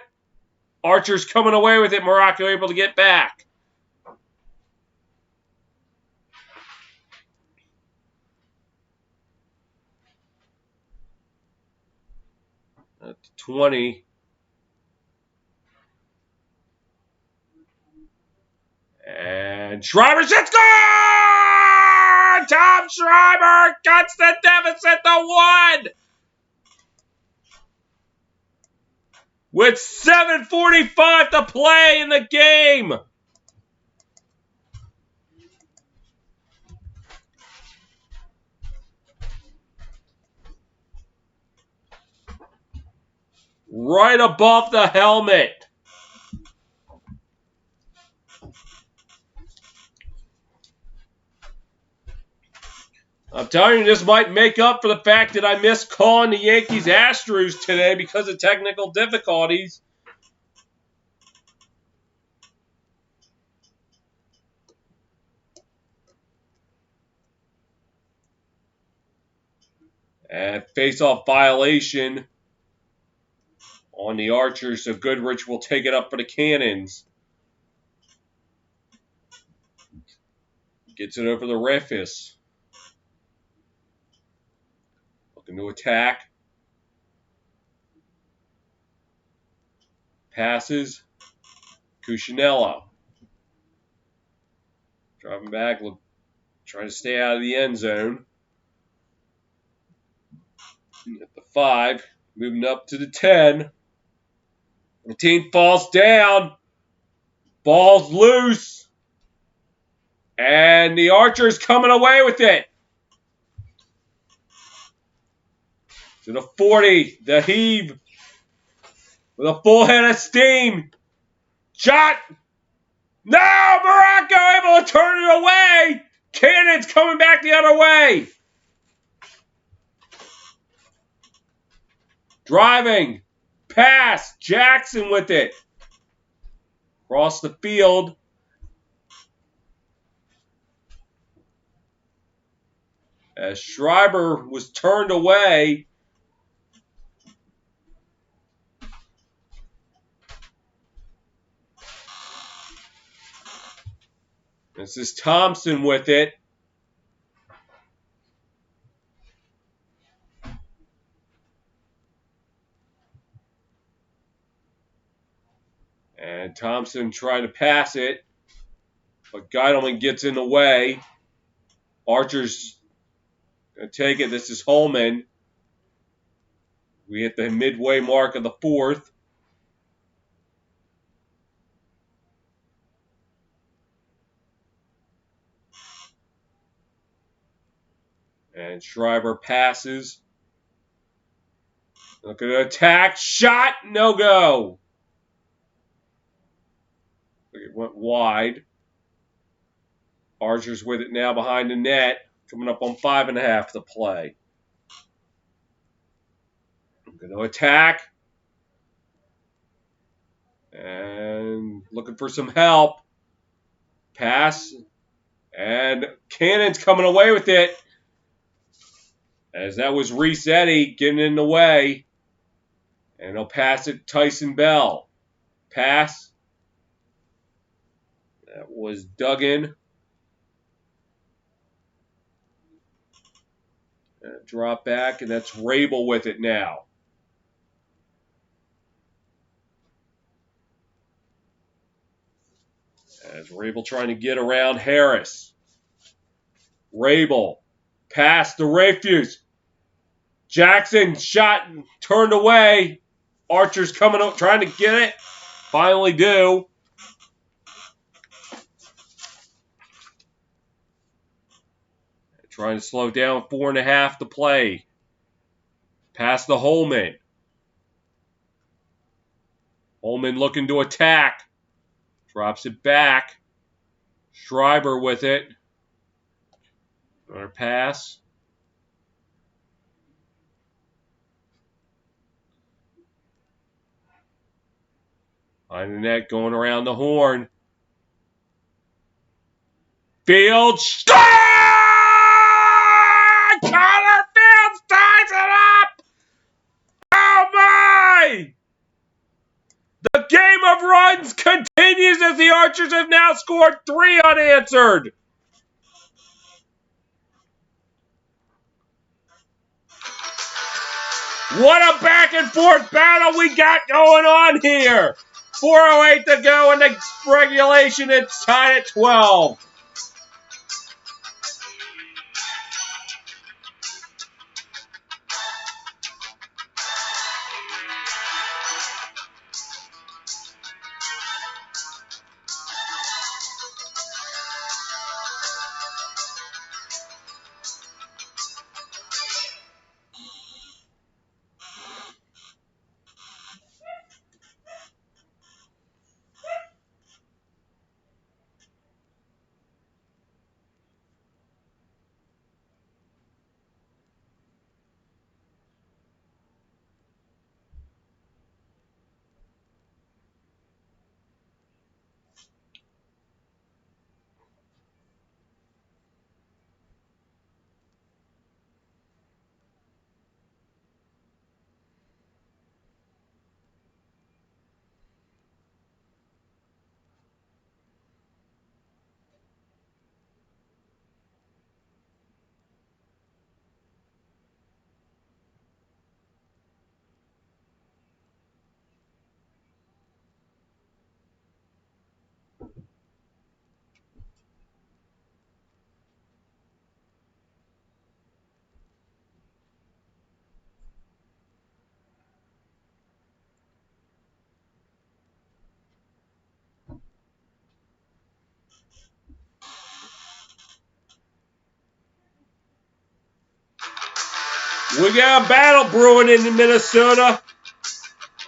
Archers coming away with it. Morocco able to get back. At 20. And Schreiber shoots, score! Tom Schreiber cuts the deficit to 1. With 7:45 to play in the game. Right above the helmet. I'm telling you, this might make up for the fact that I missed calling the Yankees Astros today because of technical difficulties. And face-off violation on the Archers, so Goodrich will take it up for the Cannons. Gets it over the Reffis. Looking to attack. Passes. Cuccinello. Driving back, trying to stay out of the end zone. At the 5, moving up to the 10. The team falls down. Ball's loose. And the Archers coming away with it. To the 40, the heave. With a full head of steam. Shot. No! Morocco able to turn it away. Cannons coming back the other way. Driving. Pass. Jackson with it. Across the field. As Schreiber was turned away. This is Thompson with it. And Thompson tried to pass it. But Geidelman gets in the way. Archer's going to take it. This is Holman. We hit the midway mark of the 4th. And Schreiber passes. Looking to attack. Shot. No go. It went wide. Archer's with it now behind the net. Coming up on 5.5 to play. Going to attack. And looking for some help. Pass. And Cannon's coming away with it. As that was Reese Eddy getting in the way. And he'll pass it to Tyson Bell. Pass. That was Duggan. Drop back, and that's Rabel with it now. As Rabel trying to get around Harris. Rabel. Pass to Rafuse. Jackson shot and turned away. Archer's coming up trying to get it. Finally do. Trying to slow down 4.5 to play. Pass to Holman. Holman looking to attack. Drops it back. Schreiber with it. Another pass. Behind the net, going around the horn. Field strike! Connor Fields ties it up! Oh my! The game of runs continues as the Archers have now scored 3 unanswered. What a back and forth battle we got going on here. 4:08 to go in the regulation. It's tied at 12. We got a battle brewing in Minnesota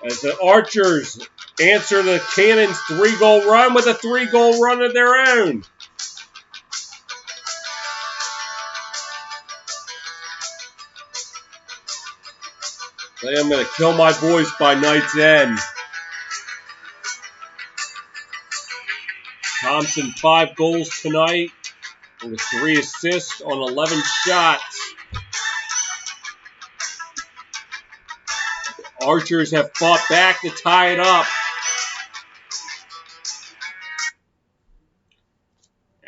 as the Archers answer the Cannons' 3-goal run with a 3-goal run of their own. I'm going to kill my voice by night's end. Thompson 5 goals tonight with 3 assists on 11 shots. Archers have fought back to tie it up.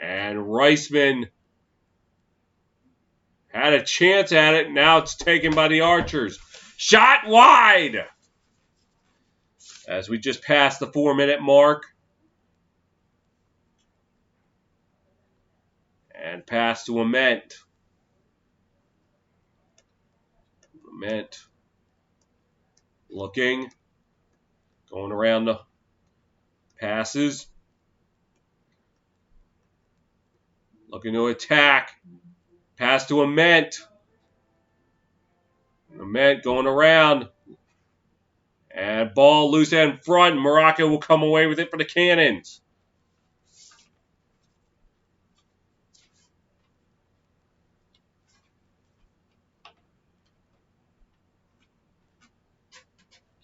And Reisman had a chance at it. Now it's taken by the Archers. Shot wide! As we just passed the 4-minute mark. And pass to Ament. Ament looking. Going around the passes. Looking to attack. Pass to Ament. Ament going around. And ball loose in front. Morocco will come away with it for the Cannons.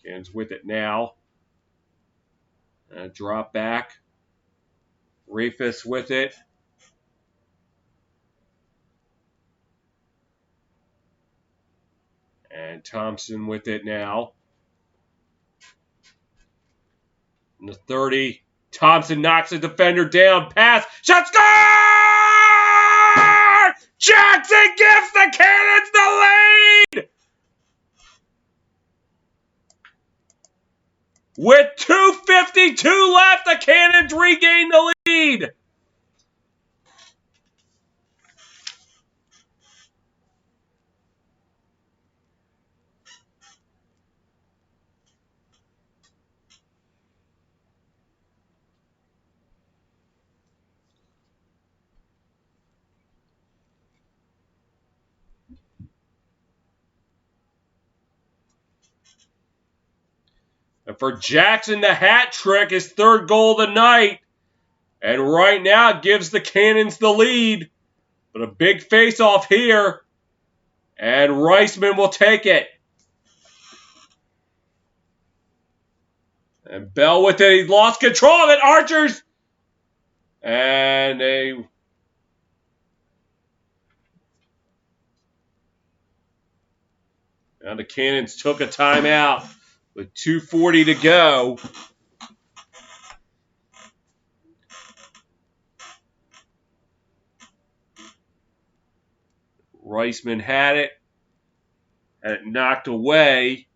Cannons with it now. And drop back. Rafus with it. And Thompson with it now. In the 30. Thompson knocks the defender down. Pass. Shot score! Jackson gives the Cannons the lead! With 2:52 left, the Cannons regain the lead. And for Jackson, the hat trick, his 3rd goal of the night. And right now it gives the Cannons the lead. But a big face-off here. And Reisman will take it. And Bell with it. He lost control of it. Archers. And now the Cannons took a timeout with 2:40 to go. Reisman had it knocked away.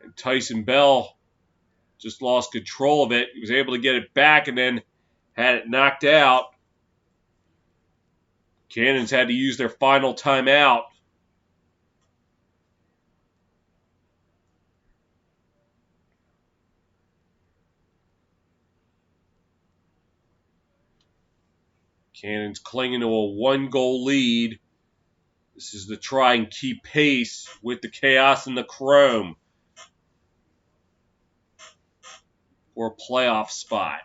And Tyson Bell just lost control of it. He was able to get it back and then had it knocked out. Cannons had to use their final timeout. Cannons clinging to a 1-goal lead. This is to try and keep pace with the Chaos and the Chrome for a playoff spot.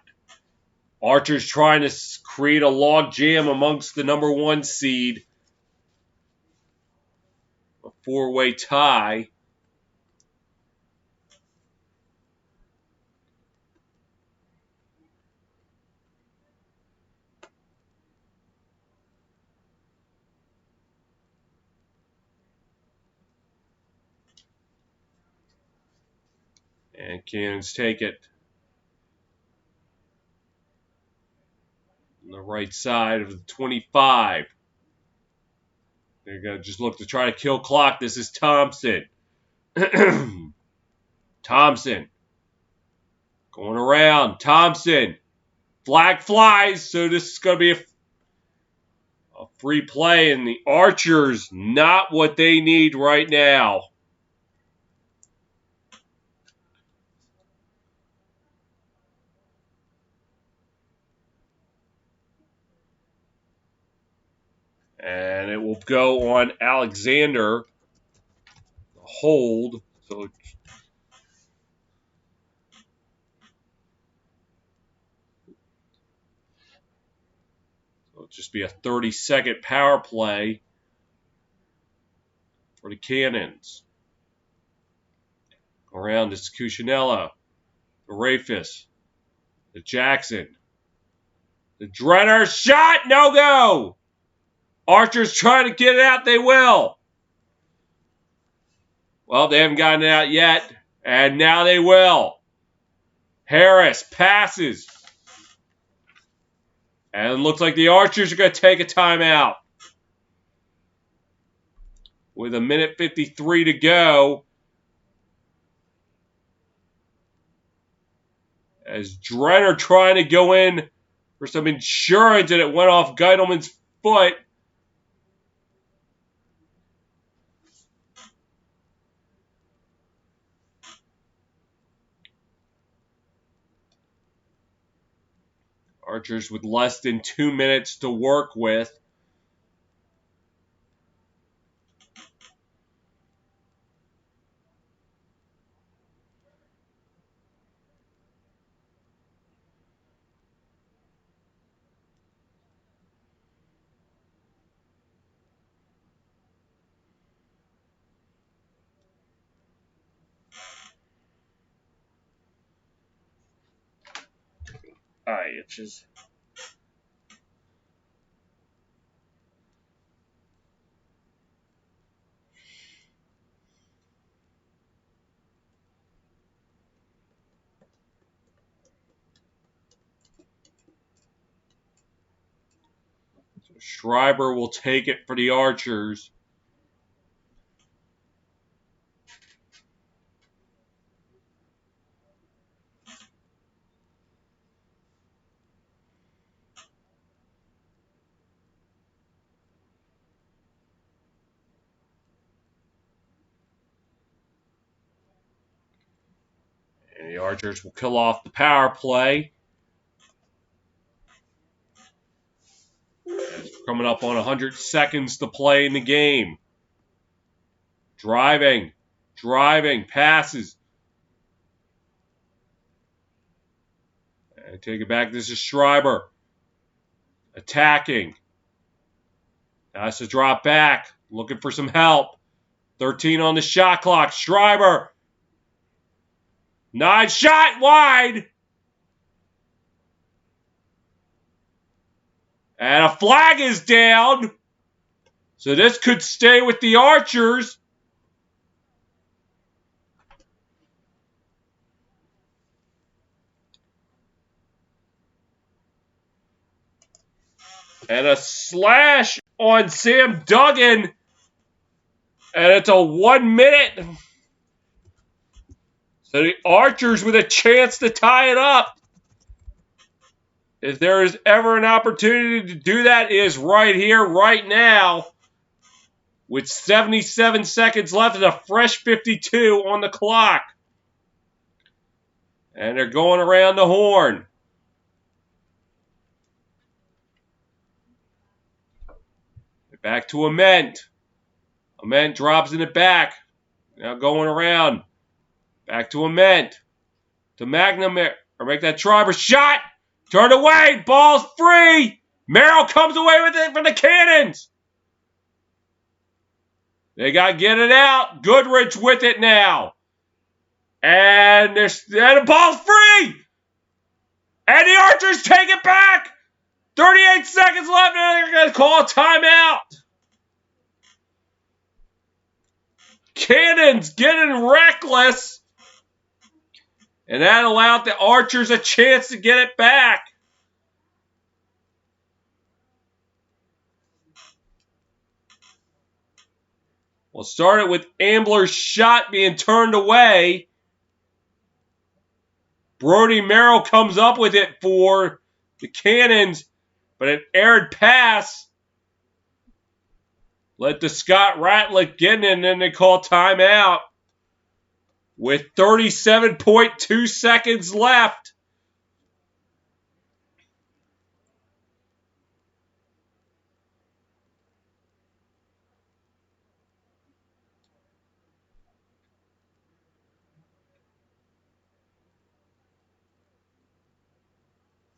Archers trying to create a log jam amongst the number 1 seed. A 4-way tie. And Cannons take it. On the right side of the 25. They're going to just look to try to kill clock. This is Thompson. Thompson. Going around. Thompson. Flag flies. So this is going to be a free play. And the Archers, not what they need right now. And it will go on Alexander. Hold. So it'll just be a 30-second power play for the Cannons. Around to Cuccinella. The Rafis. The Jackson. The Drenner shot. No go. Archers trying to get it out. They will. Well, they haven't gotten it out yet. And now they will. Harris passes. And it looks like the Archers are going to take a timeout. With 1:53 to go. As Drenner trying to go in for some insurance and it went off Geidelman's foot. Archers with less than 2 minutes to work with. Itches. So Schreiber will take it for the Archers. And the Archers will kill off the power play. As we're coming up on 100 seconds to play in the game. Driving, passes. And take it back. This is Schreiber. Attacking. Has to drop back. Looking for some help. 13 on the shot clock. Schreiber. Nice shot wide. And a flag is down. So this could stay with the Archers. And a slash on Sam Duggan. And it's a 1 minute. So the Archers with a chance to tie it up. If there is ever an opportunity to do that, it is right here, right now. With 77 seconds left and a fresh 52 on the clock. And they're going around the horn. Back to Ament. Ament drops in it back. Now going around. Back to Ament. To McNamara. Or make that Schreiber shot. Turned away. Ball's free. Merrill comes away with it for the Cannons. They got to get it out. Goodrich with it now. And the ball's free. And the Archers take it back. 38 seconds left. And they're going to call a timeout. Cannons getting reckless. And that allowed the Archers a chance to get it back. We'll start it with Ambler's shot being turned away. Brody Merrill comes up with it for the Cannons, but an errant pass led to Scott Ratliff getting it, and then they call timeout with 37.2 seconds left.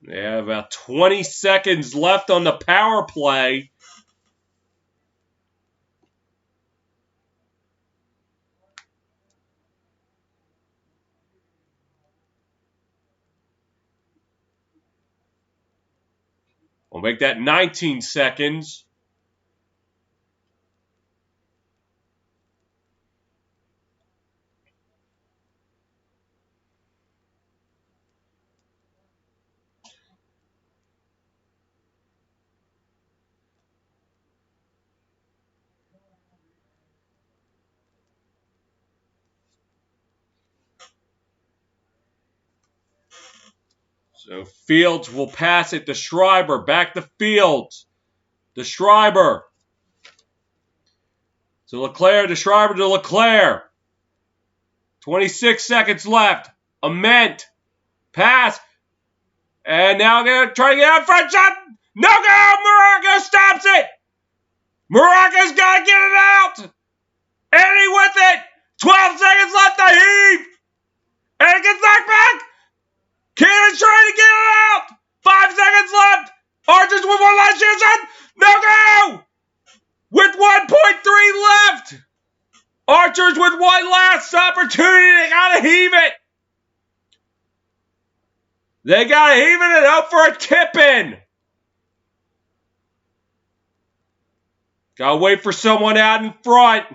They have about 20 seconds left on the power play. We'll make that 19 seconds. So Fields will pass it to Schreiber. Back to Fields. To Schreiber. To LeClaire. To Schreiber. To LeClaire. 26 seconds left. Ament. Pass. And now going to try to get out front. Shot. No go. Moraga stops it. Moraga's got to get it out. And he with it. 12 seconds left to heave. And it gets knocked back. Cannon's trying to get it out. 5 seconds left. Archers with one last chance shot. No go. With 1.3 left. Archers with one last opportunity. They got to heave it. They got to heave it up for a tip-in. Got to wait for someone out in front.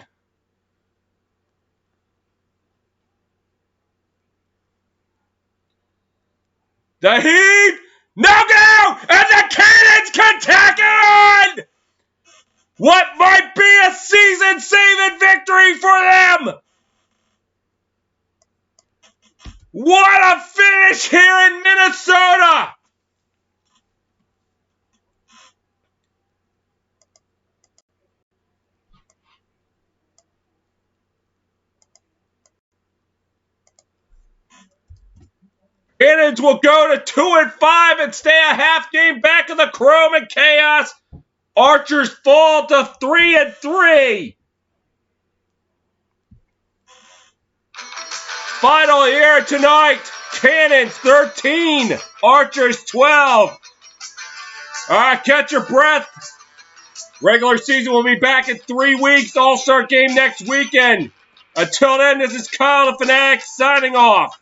The heave. No go. And the Cannons can tack it on. What might be a season-saving victory for them. What a finish here in Minnesota! Cannons will go to 2-5 and stay a half game back of the Chrome and Chaos. Archers fall to 3-3. Final here tonight. Cannons 13, Archers 12. All right, catch your breath. Regular season will be back in 3 weeks. All-Star game next weekend. Until then, this is Kyle the Fanatic signing off.